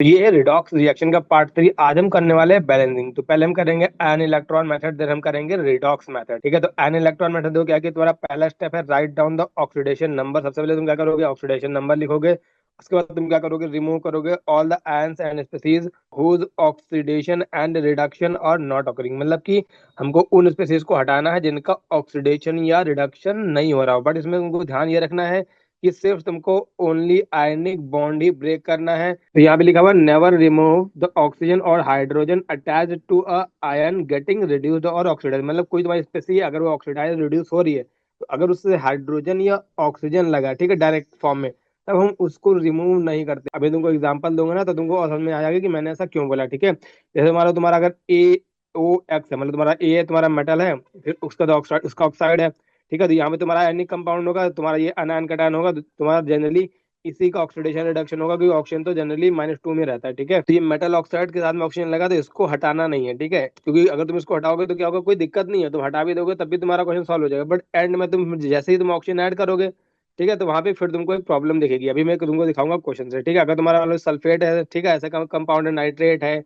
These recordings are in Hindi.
तो ये है रिडॉक्स रिएक्शन का पार्ट 3। आज हम करने वाले हैं बैलेंसिंग। तो पहले हम करेंगे एन इलेक्ट्रॉन मेथड, देन हम करेंगे रिडॉक्स मेथड। ठीक है, तो एन इलेक्ट्रॉन मेथड हो क्या कि तुम्हारा पहला स्टेप है write down the oxidation number. सबसे पहले तुम क्या करोगे, ऑक्सीडेशन नंबर लिखोगे। उसके बाद तुम क्या करोगे, रिमूव करोगे all the ions and species whose oxidation and reduction और नॉट ऑकरिंग। मतलब कि हमको उन स्पीसीज को हटाना है जिनका ऑक्सीडेशन या रिडक्शन नहीं हो रहा हो। बट इसमें तुमको ध्यान ये रखना है कि सिर्फ तुमको ओनली आयनिक बॉन्ड ही ब्रेक करना है। तो यहाँ पे लिखा हुआ नेवर रिमूव द ऑक्सीजन और hydrogen attach to a ion getting reduced और ऑक्सीडाइज। मतलब कोई तुम्हारी स्पेसी है, अगर वो ऑक्सीडाइज रिड्यूस हो रही है, तो अगर उससे हाइड्रोजन या ऑक्सीजन लगा, ठीक है, डायरेक्ट फॉर्म में, तब हम उसको रिमूव नहीं करते। अभी तुमको एग्जांपल दूंगा ना, तो तुमको और समझ में आ जाएगा कि मैंने ऐसा क्यों बोला। ठीक है, जैसे तुम्हारा तुम्हारा अगर ए ओ एक्स है, मतलब तुम्हारा ए है, तुम्हारा मेटल है, फिर उसका तो ऑक्साइड, उसका ऑक्साइड है। ठीक है, तो यहाँ पे तुम्हारा एनिक कंपाउंड होगा, तुम्हारा ये अनायन कटायन होगा, तो तुम्हारा जनरली इसी का ऑक्सीडेशन रिडक्शन होगा, क्योंकि ऑक्सीजन तो जनरली -2 में रहता है। ठीक है, तो ये मेटल ऑक्साइड के साथ में ऑक्सीजन लगा, तो इसको हटाना नहीं है। ठीक है, क्योंकि अगर तुम इसको हटाओगे तो क्या होगा, कोई दिक्कत नहीं है, तुम हटा भी दोगे तब भी तुम्हारा क्वेश्चन सॉल्व हो जाएगा। बट एंड में तुम जैसे ही तुम ऑक्सीजन ऐड करोगे, ठीक है, तो वहां पे फिर तुमको एक प्रॉब्लम दिखेगी। अभी मैं तुमको दिखाऊंगा क्वेश्चन से। ठीक है, अगर तुम्हारा मान लो सल्फेट है, ठीक है, ऐसा कंपाउंड है, नाइट्रेट है,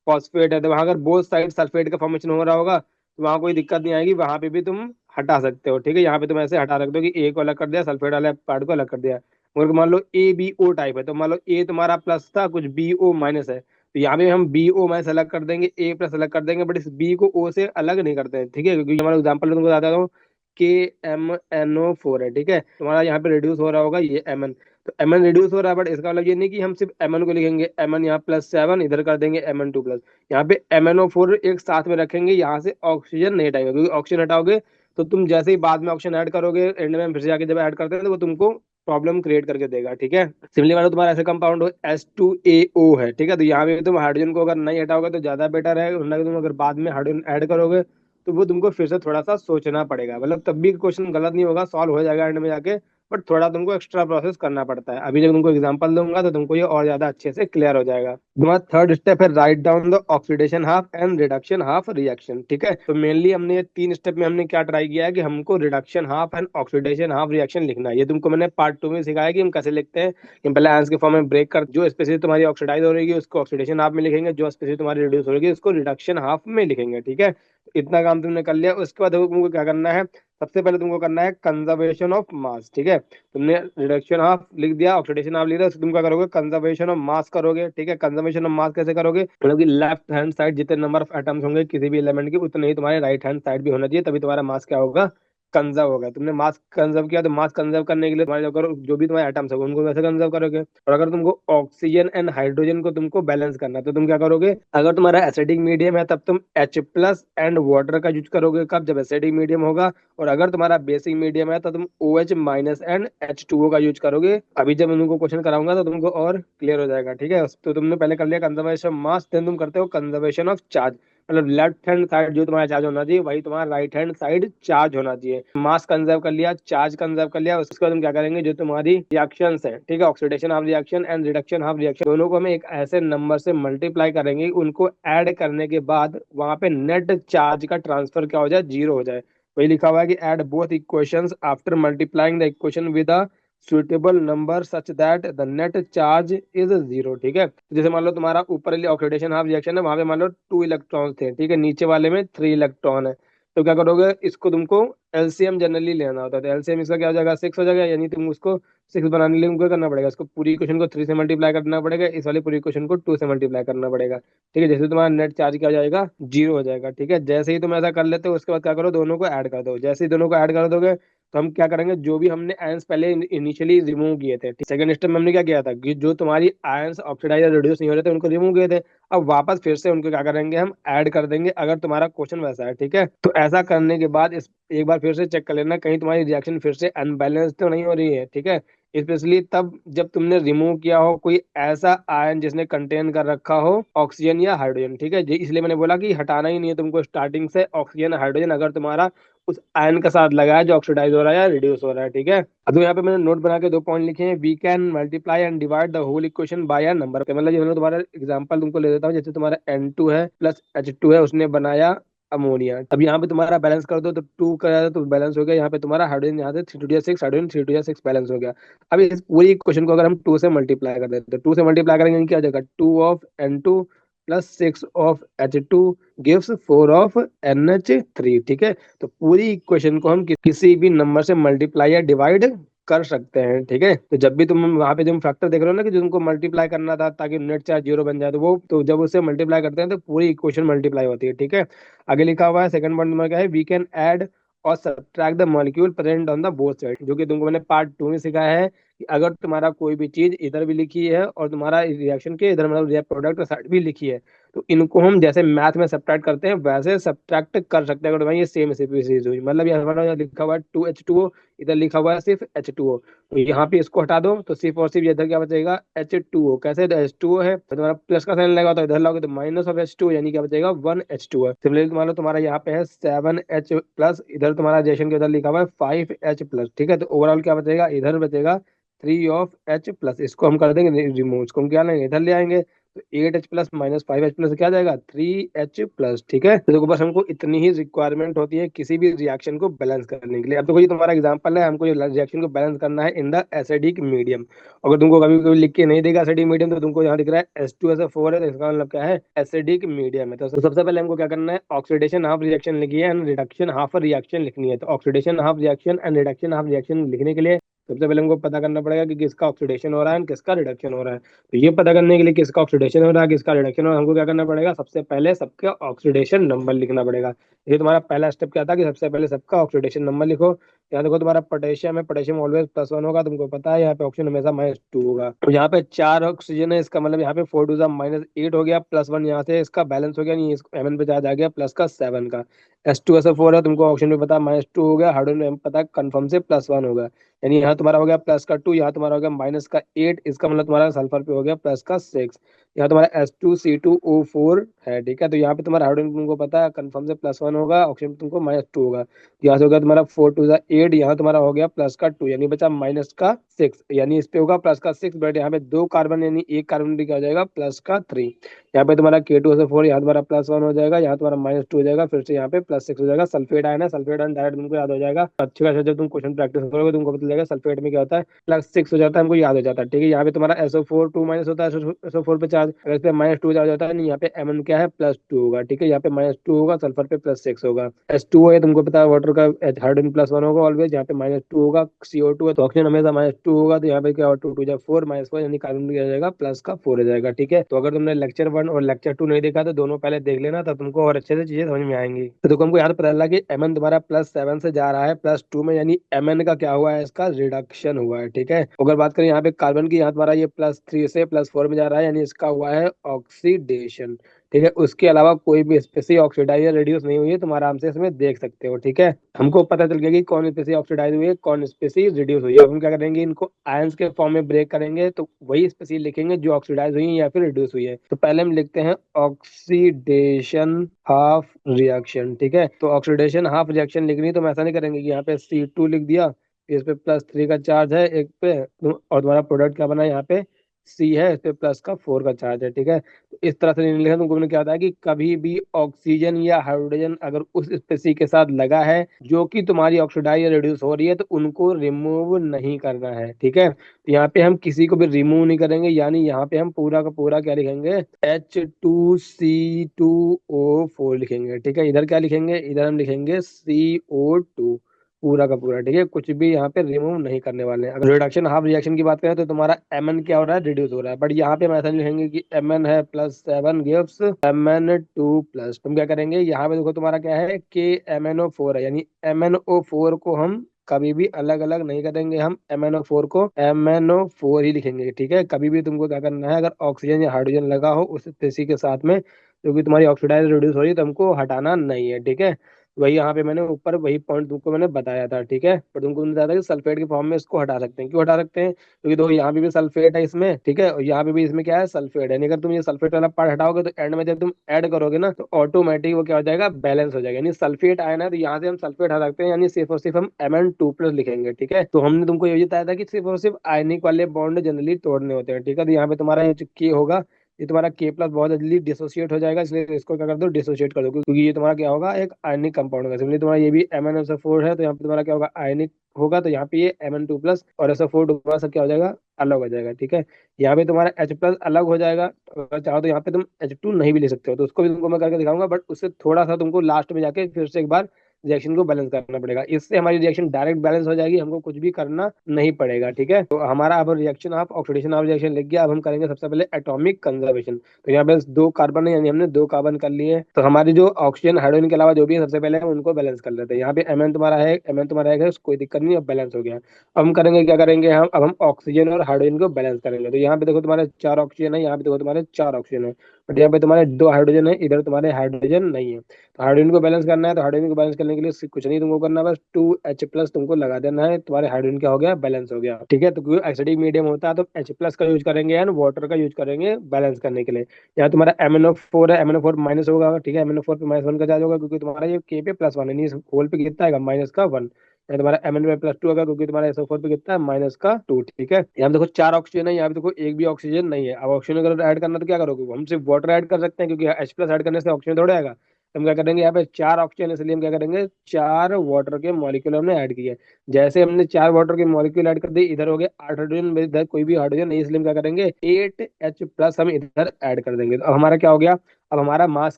फॉस्फेट है, तो वहां अगर बोथ साइड सल्फेट का फॉर्मेशन हो रहा होगा, तो वहां कोई दिक्कत नहीं आएगी, वहां पे भी तुम हटा सकते हो। ठीक है, यहाँ पे तुम ऐसे हटा सकते हो कि ए को अलग कर दिया, सल्फेट वाले पार्ट को अलग कर दिया। मगर मान लो ए बी ओ टाइप है, तो मान लो ए तुम्हारा प्लस था, कुछ बी ओ माइनस है, तो यहाँ पे हम बी ओ माइनस अलग कर देंगे, ए प्लस अलग कर देंगे, बट इस बी को ओ से अलग नहीं करते हैं। ठीक है, क्योंकि हमारा एग्जाम्पल तुमको बताता हूँ, के एम एन ओ फोर है। ठीक है, तुम्हारा यहाँ पे रिड्यूस हो रहा होगा ये एम एन, तो एम एन रिड्यूस हो रहा है, बट इसका मतलब ये नहीं कि हम सिर्फ एम एन को लिखेंगे, एम एन यहाँ +7, इधर कर देंगे एम एन टू प्लस, यहाँ पे एम एन ओ फोर एक साथ में रखेंगे, यहाँ से ऑक्सीजन नहीं हटाएंगे, क्योंकि ऑक्सीजन हटाओगे तो तुम जैसे ही बाद में ऑक्सीजन ऐड करोगे, एंड में फिर से जाके जब ऐड करते हैं तो वो तुमको प्रॉब्लम क्रिएट करके देगा। ठीक है, सिमिलरली वाला तुम्हारा ऐसे कंपाउंड हो H2AO है। ठीक है, तो यहाँ पे तुम हाइड्रोजन को अगर नहीं हटाओगे तो ज्यादा बेटर है, वरना तुम अगर बाद में हाइड्रोजन ऐड करोगे तो वो तुमको फिर से थोड़ा सा सोचना पड़ेगा। मतलब तब भी क्वेश्चन गलत नहीं होगा, सॉल्व हो जाएगा एंड में जाके, बट थोड़ा तुमको एक्स्ट्रा प्रोसेस करना पड़ता है। अभी जब तुमको एग्जांपल दूंगा तो तुमको ये और ज्यादा अच्छे से क्लियर हो जाएगा। तुम्हारा थर्ड स्टेप है write down the oxidation half and reduction half reaction. ठीक है, तो मेनली हमने ये 3 स्टेप में हमने क्या ट्राई किया है कि हमको reduction half and oxidation half reaction लिखना है। ये तुमको मैंने पार्ट 2 में सिखाया कि हम कैसे लिखते हैं, कि पहले आयंस के फॉर्म में ब्रेक कर, जो स्पेसीज तुम्हारी ऑक्सीडाइज हो रही है उसको ऑक्सीडेशन हाफ में लिखेंगे, जो स्पेसीज तुम्हारी रिड्यूस हो रही है उसको रिडक्शन हाफ में लिखेंगे। ठीक है, इतना काम तुमने कर लिया। उसके बाद तुमको क्या करना है, सबसे पहले तुमको करना है कंजर्वेशन ऑफ मास। ठीक है, तुमने रिडक्शन हाफ लिख दिया, ऑक्सीडेशन हाफ लिख दिया, उसको तुम क्या करोगे, कंजर्वेशन ऑफ मास करोगे। ठीक है, कंजर्वेशन ऑफ मास कैसे करोगे, मतलब कि लेफ्ट हैंड साइड जितने नंबर ऑफ एटम्स होंगे किसी भी एलिमेंट के, उतने ही तुम्हारे राइट हैंड साइड भी होना चाहिए, तभी तुम्हारा मास क्या होगा, कंजर्व होगा। तुमने मास कंजर्व किया, तो मास कंजर्व करने के लिए तुम्हारे जो भी तुम्हारे एटम्स होंगे उनको वैसे कंजर्व करोगे। और अगर तुमको ऑक्सीजन एंड हाइड्रोजन को तुमको बैलेंस करना है, तो तुम क्या करोगे, अगर तुम्हारा एसिडिक मीडियम है तब तुम H+ एंड वाटर का यूज करोगे, कब, जब एसिडिक मीडियम होगा। और अगर तुम्हारा बेसिक मीडियम है तो तुम OH- एंड H2O का यूज करोगे। अभी जब मैं तुमको क्वेश्चन कराऊंगा तो तुमको और क्लियर हो जाएगा। ठीक है, तो तुमने पहले कर लिया कंजर्वेशन मास, देन तुम करते हो कंजर्वेशन ऑफ चार्ज। मतलब लेफ्ट हैंड साइड जो तुम्हारा चार्ज होना चाहिए वही तुम्हारा राइट हैंड साइड चार्ज होना चाहिए। मास कंजर्व कर लिया, चार्ज कंजर्व कर लिया, उसके बाद तुम क्या करेंगे, जो तुम्हारी रिएक्शंस है, ठीक है, oxidation half reaction and reduction half reaction, दोनों को हम एक ऐसे नंबर से मल्टीप्लाई करेंगे, उनको ऐड करने के बाद वहां पे नेट चार्ज का ट्रांसफर क्या हो जाए, 0 हो जाए। वही लिखा हुआ है कि add both equations after multiplying the equation with a suitable number such that the net charge is 0। ठीक है, तो जैसे मान लो तुम्हारा ऊपर वाली ऑक्सीडेशन हाफ रिएक्शन है, वहां पे मान लो 2 इलेक्ट्रॉन थे, ठीक है, नीचे वाले में 3 इलेक्ट्रॉन है। तो क्या करोगे, इसको तुमको एलसीएम जनरली लेना होता है, तो एलसीएम इसका क्या हो जाएगा, 6 हो जाएगा, यानी तुम उसको 6 बनाने के लिए तुमको क्या करना पड़ेगा, इसको पूरी इक्वेशन को 3 से मल्टीप्लाई करना पड़ेगा, इस वाली पूरी इक्वेशन को 2 से मल्टीप्लाई करना पड़ेगा। ठीक है, जैसे तुम्हारा नेट चार्ज क्या हो जाएगा, 0 हो जाएगा। ठीक है, जैसे ही तुम ऐसा कर लेते हो उसके बाद क्या करो, दोनों को ऐड कर दो। जैसे ही दोनों को ऐड कर दोगे तो हम क्या करेंगे, जो भी हमने आयंस पहले इनिशियली रिमूव किए थे, सेकंड स्टेप में हमने क्या किया था कि जो तुम्हारी आयंस ऑक्सीडाइज रिड्यूस नहीं हो रहे थे उनको रिमूव किए थे, अब वापस फिर से उनको क्या करेंगे, हम ऐड कर देंगे, अगर तुम्हारा क्वेश्चन वैसा है। ठीक है, तो ऐसा करने के बाद इस एक बार फिर से चेक कर लेना कहीं तुम्हारी रिएक्शन फिर से अनबैलेंस तो नहीं हो रही है। ठीक है, स्पेशली तब जब तुमने रिमूव किया हो कोई ऐसा आयन जिसने कंटेन कर रखा हो ऑक्सीजन या हाइड्रोजन। ठीक है, इसलिए मैंने बोला कि हटाना ही नहीं है तुमको स्टार्टिंग से ऑक्सीजन हाइड्रोजन, अगर तुम्हारा उस आयन के साथ लगा है जो ऑक्सीडाइज हो रहा है या रिड्यूस हो रहा है। ठीक है, अब यहाँ पे मैंने नोट बना के 2 पॉइंट लिखे हैं, we can multiply and divide the whole equation by a number. मतलब ये मैं तुम्हारा एग्जांपल तुमको ले देता हूँ, जैसे तुम्हारा N2 है प्लस H2 है, उसने बनाया अमोनिया। अब यहाँ पे तुम्हारा बैलेंस कर दो तो 2 कर जाता तो बैलेंस हो गया। यहाँ पे तुम्हारा हाइड्रोजन यहाँ से 3 2 6 हाइड्रोजन 3 2 6 बैलेंस हो गया। अब इस पूरी क्वेश्चन को अगर हम 2 से मल्टीप्लाई कर देते तो 2 से मल्टीप्लाई करेंगे क्या हो जाएगा, 2 of N2 plus 6 of H2 gives 4 of NH3। ठीक है, तो पूरी इक्वेशन को हम किसी भी नंबर से मल्टीप्लाई या डिवाइड कर सकते हैं। ठीक है, तो जब भी तुम वहां पे जो फैक्टर देख रहे हो ना कि जिनको मल्टीप्लाई करना था ताकि नेट चार्ज जीरो बन जाए, तो वो तो जब उसे मल्टीप्लाई करते हैं तो पूरी इक्वेशन मल्टीप्लाई होती है। ठीक है, आगे लिखा हुआ है सेकंड पॉइंट नंबर क्या है, वी कैन ऐड और subtract the molecule present on the both side, जो कि तुमको मैंने पार्ट 2 में सिखाया है कि अगर तुम्हारा कोई भी चीज इधर भी लिखी है और तुम्हारा रिएक्शन के इधर मतलब प्रोडक्ट साइड भी लिखी है, तो इनको हम जैसे मैथ में सब्ट्रैक्ट करते हैं वैसे सब्ट्रैक्ट कर सकते हैं। अगर भाई ये सेम स्पीसीज हुई, मतलब ये हमारा यहाँ लिखा हुआ है 2H2O, इधर लिखा हुआ है सिर्फ H2O, तो यहाँ पे इसको हटा दो तो सिर्फ और सिर्फ इधर क्या बचेगा, H2O। कैसे, H2O है तो तुम्हारा प्लस का साइन लगा तो इधर लाओगे तो -H2, यानी क्या बचेगा 1H2 है। सिमिलरली तुम्हारा यहाँ पे है 7H प्लस, इधर तुम्हारा रिएक्शन के इधर लिखा हुआ है 5H प्लस। ठीक है, तो ओवरऑल क्या बचेगा, इधर बचेगा 3 of H प्लस। इसको हम कर देंगे रिमूव, इसको हम क्या लेंगे, इधर ले आएंगे तो 8H प्लस -5H प्लस क्या आ जाएगा 3H प्लस। ठीक है, तो देखो बस हमको इतनी ही रिक्वायरमेंट होती है किसी भी रिएक्शन को बैलेंस करने के लिए। अब देखो ये तुम्हारा एग्जांपल है, हमको ये रिएक्शन को बैलेंस करना है इन द एसिडिक मीडियम। अगर तुमको कभी कोई लिख के नहीं देगा एसिडिक मीडियम, तो तुमको यहाँ दिख रहा है H2SO4 है, तो इसका मतलब क्या है, एसिडिक मीडियम है। तो सबसे पहले हमको क्या करना है, ऑक्सीडेशन हाफ रिएक्शन लिखी है एंड रिडक्शन हाफ रिएक्शन लिखनी है। तो oxidation half reaction and reduction half reaction लिखने के लिए सबसे पहले हमको पता करना पड़ेगा कि किसका ऑक्सीडेशन हो रहा है और किसका रिडक्शन हो रहा है। तो ये पता करने के लिए किसका ऑक्सीडेशन हो रहा है किसका रिडक्शन हो रहा है, हमको क्या करना पड़ेगा, सबसे पहले सबका ऑक्सीडेशन नंबर लिखना पड़ेगा। ये तुम्हारा पहला स्टेप क्या था कि सबसे पहले सबका ऑक्सीडेशन नंबर लिखो। यहाँ देखो तुम्हारा पोटेशियम है, पोटेशियम ऑलवेज +1 होगा, तुमको पता है यहाँ पे ऑक्सीजन हमेशा -2 होगा। तो यहाँ पे 4 ऑक्सीजन है, इसका मतलब यहाँ पे 4 टू -8 हो गया, +1 यहाँ से इसका बैलेंस हो गया, नहीं इसको Mn पे चार्ज आ गया प्लस का 7 का। H2SO4 है, तुमको ऑप्शन में पता है -2 हो गया, हाइड्रोजन में पता है कंफर्म से +1 होगा, यानी यहाँ तुम्हारा हो गया +2, यहाँ तुम्हारा हो गया -8, इसका मतलब तुम्हारा सल्फर पे हो गया +6। यहाँ तुम्हारा H2C2O4 है। ठीक है, तो यहाँ पे तुम्हारा हाइड्रोजन तुमको पता है कंफर्म से +1 होगा, ऑक्सीजन तुमको -2 होगा, तो यहाँ से हो गया तुम्हारा 4 टू 8, यहाँ तुम्हारा हो गया +2, यानी बचा -6, यानी इस पे होगा +6, बट यहाँ पे 2 कार्बन यानी एक कार्बन भी क्या हो जाएगा +3। यहाँ पे तुम्हारा K2SO4, यहाँ तुम्हारा +1 हो जाएगा, यहाँ तुम्हारा -2 हो जाएगा, फिर से यहाँ पे +6 हो जाएगा। सल्फेट आयन है, सल्फेट आयन डायरेक्ट तुमको याद हो जाएगा अच्छे खासा, जब तुम क्वेश्चन प्रैक्टिस करोगे तुमको पता चलेगा सल्फेट में क्या होता है, +6 हो जाता है, हमको याद हो जाता है। ठीक है, यहाँ पे तुम्हारा SO4 2 माइनस होता है, SO4 पे चार्ज, अगर इस पे -2 चार्ज होता है नहीं, यहाँ पे Mn क्या है +2 होगा। ठीक है, यहाँ पे -2 होगा, सल्फर पे +6 होगा। H2O है, तुमको पता है वाटर का हाइड्रोजन +1 होगा ऑलवेज, यहाँ पे -2 होगा। CO2 है तो ऑक्सीजन हमेशा -2 होगा, तो यहाँ पे क्या होगा 2 2 4 -4, यानी कार्बन भी आ जाएगा +4 हो जाएगा। ठीक है, तो अगर तुमने लेक्चर 1 और लेक्चर 2 नहीं देखा तो दोनों पहले देख लेना, तब तुमको और अच्छे से चीजें समझ में आएंगी। तो देखो हमको यहाँ पे पता चला कि Mn तुम्हारा +7 से जा रहा है +2 में, यानी Mn का क्या हुआ है, इसका रिडक्शन हुआ है। ठीक है, अगर बात करें यहाँ पे कार्बन की, यहाँ तुम्हारा ये +3 से +4 में जा रहा है, यानी इसका हुआ है ऑक्सीडेशन। ठीक है, उसके अलावा कोई भी स्पेसी ऑक्सीडाइज या रिड्यूस नहीं हुई है, तुम आराम से इसमें देख सकते हो। ठीक है, हमको पता चल गया कि कौन स्पेसी ऑक्सीडाइज हुई है कौन स्पेसी रिड्यूस हुई है। अब हम क्या करेंगे, इनको आयंस के फॉर्म में ब्रेक करेंगे, तो वही स्पेसी लिखेंगे जो ऑक्सीडाइज हुई है या फिर रिड्यूस हुई है। तो पहले हम लिखते हैं ऑक्सीडेशन हाफ रिएक्शन। ठीक है, तो ऑक्सीडेशन हाफ रिएक्शन लिखनी है तो हम ऐसा नहीं करेंगे कि यहाँ पे C2 लिख दिया, इस पे +3 का चार्ज है एक पे, और तुम्हारा प्रोडक्ट क्या बना यहाँ पे C है, इस पे +4 का चार्ज है। ठीक है, तो इस तरह से नहीं लिखा, तुमको मैंने क्या बताया कि कभी भी ऑक्सीजन या हाइड्रोजन अगर उस स्पेसी के साथ लगा है जो कि तुम्हारी ऑक्सीडाइज या रिड्यूस हो रही है, तो उनको रिमूव नहीं करना है। ठीक है, तो यहाँ पे हम किसी को भी रिमूव नहीं करेंगे, यानी यहाँ पे हम पूरा का पूरा क्या लिखेंगे, H2C2O4 लिखेंगे। ठीक है, इधर क्या लिखेंगे, इधर हम लिखेंगे CO2 पूरा का पूरा। ठीक है, कुछ भी यहाँ पे रिमूव नहीं करने वाले हैं। अगर रिडक्शन हाफ रिएक्शन की बात करें तो तुम्हारा Mn क्या हो रहा है, रिड्यूस हो रहा है, बट यहाँ पे हम ऐसा नहीं लिखेंगे कि Mn है +7 गिव्स Mn2 प्लस। तुम क्या करेंगे, यहाँ पे देखो तुम्हारा क्या है KMnO4 है, यानी MnO4 को हम कभी भी अलग अलग नहीं करेंगे, हम MnO4 को MnO4 ही लिखेंगे। ठीक है, कभी भी तुमको क्या करना है, अगर ऑक्सीजन या हाइड्रोजन लगा हो उस स्पेसी के साथ में जो कि तुम्हारी ऑक्सीडाइज रिड्यूस हो रही है, तो हमको हटाना नहीं है। ठीक है, वही यहाँ पे मैंने ऊपर वही पॉइंट तुमको मैंने बताया था। ठीक है, पर तुमको मैंने बताया था कि सल्फेट के फॉर्म में इसको हटा सकते हैं। क्यों हटा सकते हैं, क्योंकि देखो यहाँ पे भी सल्फेट है इसमें। ठीक है, और यहाँ पे भी इसमें क्या है, सल्फेट है, नहीं अगर तुम ये सल्फेट वाला पार्ट हटाओगे तो एंड में जब तुम ऐड करोगे ना तो ऑटोमेटिक वो क्या हो जाएगा, बैलेंस हो जाएगा, यानी सल्फेट आयन है तो यहाँ से हम सल्फेट हटा सकते हैं, यानी सिर्फ और सिर्फ हम Mn2 प्लस लिखेंगे। ठीक है, तो हमने तुमको ये बताया था कि सिर्फ और सिर्फ आयनिक वाले बॉन्ड जनरली तोड़ने होते हैं। ठीक है, तो यहाँ पे तुम्हारा ये के होगा, ये तुम्हारा के प्लस बहुत जल्दी डिसोसिएट हो जाएगा, इसलिए इसको क्या कर दो, डिसोसिएट कर दो, क्योंकि ये तुम्हारा क्या होगा, एक आयनिक कंपाउंड होगा। सिमिलरली तुम्हारा ये भी MnSO4 है, तो यहाँ पे तुम्हारा क्या होगा, आयनिक होगा, तो यहाँ पे ये Mn2 प्लस और SO4 तुम्हारा सब क्या हो जाएगा, अलग हो जाएगा। ठीक है, यहाँ पे तुम्हारा H प्लस अलग हो जाएगा। अगर चाहो तो यहाँ पे तुम H2 नहीं भी ले सकते हो, तो उसको भी तुमको मैं करके दिखाऊंगा, बट उससे थोड़ा सा तुमको लास्ट में जाके फिर से एक बार रिएक्शन को बैलेंस करना पड़ेगा। इससे हमारी रिएक्शन डायरेक्ट बैलेंस हो जाएगी, हमको कुछ भी करना नहीं पड़ेगा। ठीक है, तो हमारा अब reaction of oxidation of reaction लिख गया। अब हम करेंगे सबसे पहले एटॉमिक कंजर्वेशन। तो यहाँ पे 2 कार्बन है, यानी हमने 2 कार्बन कर लिए। तो हमारी जो ऑक्सीजन हाइड्रोजन के अलावा जो भी है, सबसे पहले हम उनको बैलेंस कर लेते हैं। यहाँ पे Mn तुम्हारा है, Mn तुम्हारा है, कोई दिक्कत नहीं, अब बैलेंस हो गया। अब हम करेंगे, क्या करेंगे हम, अब हम ऑक्सीजन और हाइड्रोजन को बैलेंस करेंगे। तो यहाँ पे देखो तुम्हारे 4 ऑक्सीजन है, यहाँ पे देखो तुम्हारे 4 ऑक्सीजन है, बट यहाँ पे तुम्हारे 2 हाइड्रोजन है, इधर तुम्हारे हाइड्रोजन नहीं है। तो हाइड्रोजन को बैलेंस करना है, तो हाइड्रोजन को बैलेंस करने के लिए कुछ नहीं तुमको करना, बस 2H+ तुमको लगा देना है, तुम्हारे हाइड्रोजन क्या हो गया, बैलेंस हो गया। ठीक है, तो क्योंकि एसिडिक मीडियम होता है तो H+ का यूज करेंगे एंड वाटर का यूज करेंगे बैलेंस करने के लिए। यहाँ तुम्हारा MnO4 है, MnO4 माइनस होगा। ठीक है, MnO4 पे -1 का चार्ज होगा, क्योंकि तुम्हारा ये K पे +1 है, नहीं होल पे कितना आएगा, -1। यहाँ तुम्हारा Mn पे +2 होगा, क्योंकि तुम्हारा SO4 पे कितना है, -2। ठीक है, यहाँ पे देखो 4 ऑक्सीजन है, यहाँ पे देखो एक भी ऑक्सीजन नहीं है। अब ऑक्सीजन अगर ऐड करना तो क्या करोगे, हम सिर्फ वाटर ऐड कर सकते हैं, क्योंकि H+ ऐड करने से ऑक्सीजन थोड़ा आएगा। तो हम क्या करेंगे, यहाँ पे 4 ऑक्सीजन, इसलिए हम क्या करेंगे, 4 वाटर के मॉलिक्यूल हमने ऐड किए। जैसे हमने 4 वाटर के मॉलिक्यूल ऐड कर दिए, इधर हो गए 8 हाइड्रोजन, इधर कोई भी हाइड्रोजन नहीं, इसलिए हम क्या करेंगे, 8H+ हम इधर ऐड कर देंगे। तो अब हमारा क्या हो गया, अब हमारा मास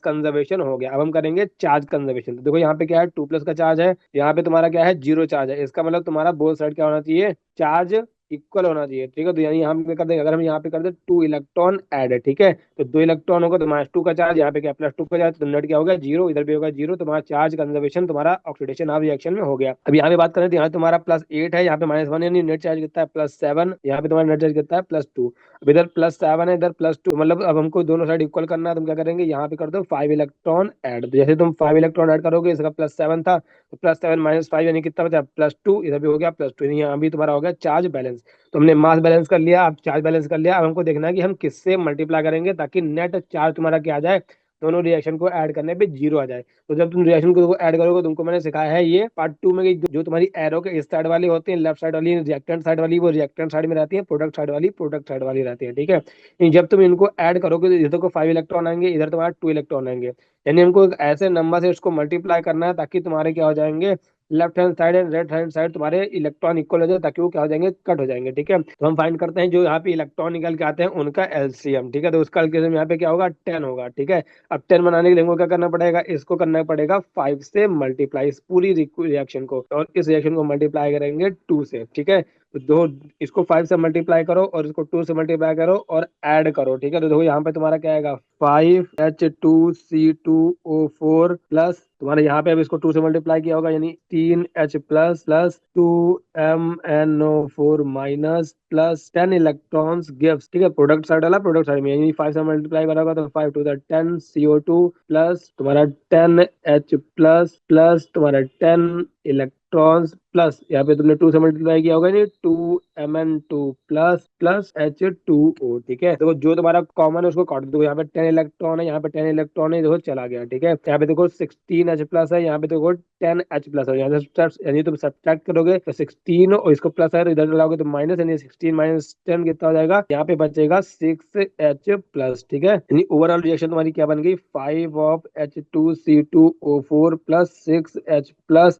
कंजर्वेशन हो गया। अब हम करेंगे चार्ज कंजर्वेशन। तो देखो यहाँ पे क्या है, 2+ का चार्ज है, यहाँ पे तुम्हारा क्या है, 0 चार्ज है। इसका मतलब तुम्हारा बोथ साइड क्या होना चाहिए, चार्ज इक्वल होना चाहिए। ठीक है, तो यानी यहाँ पे कर देंगे, अगर हम यहाँ पे कर दे 2 इलेक्ट्रॉन ऐड है। ठीक है, तो 2 इलेक्ट्रॉन होगा तो -2 का चार्ज, यहाँ पे क्या +2 का चार्ज, तो नेट क्या होगा, 0, इधर भी होगा 0। तुम्हारा चार्ज कंजर्वेशन, तुम्हारा ऑक्सीडेशन ऑफ रिएक्शन में हो गया। अब यहाँ पे बात करें तो यहाँ तुम्हारा +8 है, यहाँ पे -1, यानी नेट चार्ज कितना है, +7। यहाँ पे तुम्हारा नेट चार्ज कितना है, +2। अब इधर +7 है, इधर +2, मतलब अब हमको दोनों साइड इक्वल करना है। तुम क्या करेंगे, यहाँ पे कर दो 5 इलेक्ट्रॉन ऐड। तो जैसे तुम 5 इलेक्ट्रॉन ऐड करोगे, इसका +7 था, तो +7 -5 यानी कितना बचा, +2, इधर भी हो गया +2, यहाँ भी तुम्हारा हो गया चार्ज बैलेंस। तो हमने मास बैलेंस कर लिया, अब चार्ज बैलेंस कर लिया। अब हमको देखना है कि हम किससे मल्टीप्लाई करेंगे, ताकि नेट चार्ज तुम्हारा क्या आ जाए, दोनों रिएक्शन को ऐड करने पे 0 आ जाए। तो जब तुम रिएक्शन को ऐड करोगे, तुमको मैंने सिखाया है ये पार्ट 2 में, कि जो तुम्हारी एरो के इस साइड वाली होती है, लेफ्ट साइड वाली रिएक्टेंट साइड वाली, वो रिएक्टेंट साइड में रहती है, प्रोडक्ट साइड वाली प्रोडक्ट साइड वाली रहती है। ठीक है, जब तुम इनको ऐड करोगे, तो इधर को 5 इलेक्ट्रॉन आएंगे, इधर तुम्हारा 2 इलेक्ट्रॉन आएंगे। यानी हमको एक ऐसे नंबर से इसको मल्टीप्लाई करना है, ताकि तुम्हारे क्या हो जाएंगे, left hand side and right hand side तुम्हारे इलेक्ट्रॉन इक्वल हो जाए, ताकि वो क्या हो जाएंगे, कट हो जाएंगे। ठीक है, तो हम फाइंड करते हैं जो यहाँ पे इलेक्ट्रॉन निकल के आते हैं उनका एलसीएम। ठीक है, तो उसका एलसीएम यहाँ पे क्या होगा, 10 होगा। ठीक है, अब 10 बनाने के लिए हमको क्या करना पड़ेगा, इसको करना पड़ेगा 5 से मल्टीप्लाई, इस पूरी रिएक्शन को, और इस रिएक्शन को मल्टीप्लाई करेंगे 2 से। ठीक है, तो दो, इसको 5 से मल्टीप्लाई करो और इसको 2 से मल्टीप्लाई करो और ऐड करो। ठीक है, तो देखो यहाँ पे तुम्हारा क्या आएगा, 5H2C2O4 प्लस तुम्हारे यहाँ पे अब इसको 2 से मल्टीप्लाई किया होगा, यानी 3H+ plus 2MnO4 minus plus 10 electrons gives. ठीक है, प्रोडक्ट साइड वाला प्रोडक्ट साइड में, यानी 5 से मल्टीप्लाई करा होगा, तो 5 टू द 10 CO2 प्लस तुम्हारा 10H प्लस प्लस तुम्हारा 10 इलेक्ट्रॉन्स प्लस, यहाँ पे तुमने 2 से मल्टीप्लाई किया होगा, नहीं 2Mn2 प्लस प्लस H2O। ठीक है, देखो जो तुम्हारा कॉमन है उसको काट दो, यहाँ पे 10 इलेक्ट्रॉन है, यहाँ पे 10 इलेक्ट्रॉन है, देखो चला गया। ठीक है, यहाँ पे देखो 16H+ है, यहाँ पे देखो 10H+ है, यहाँ से यानी तुम सब्ट्रैक्ट करोगे तो 16 और इसको प्लस है, तो इधर लाओगे तो माइनस, यानी 16 माइनस 10 कितना हो जाएगा, यहाँ पे बचेगा 6H+। ठीक है, यानी ओवरऑल रिएक्शन तुम्हारी क्या बन गई, 5H2C2O4 plus 6H plus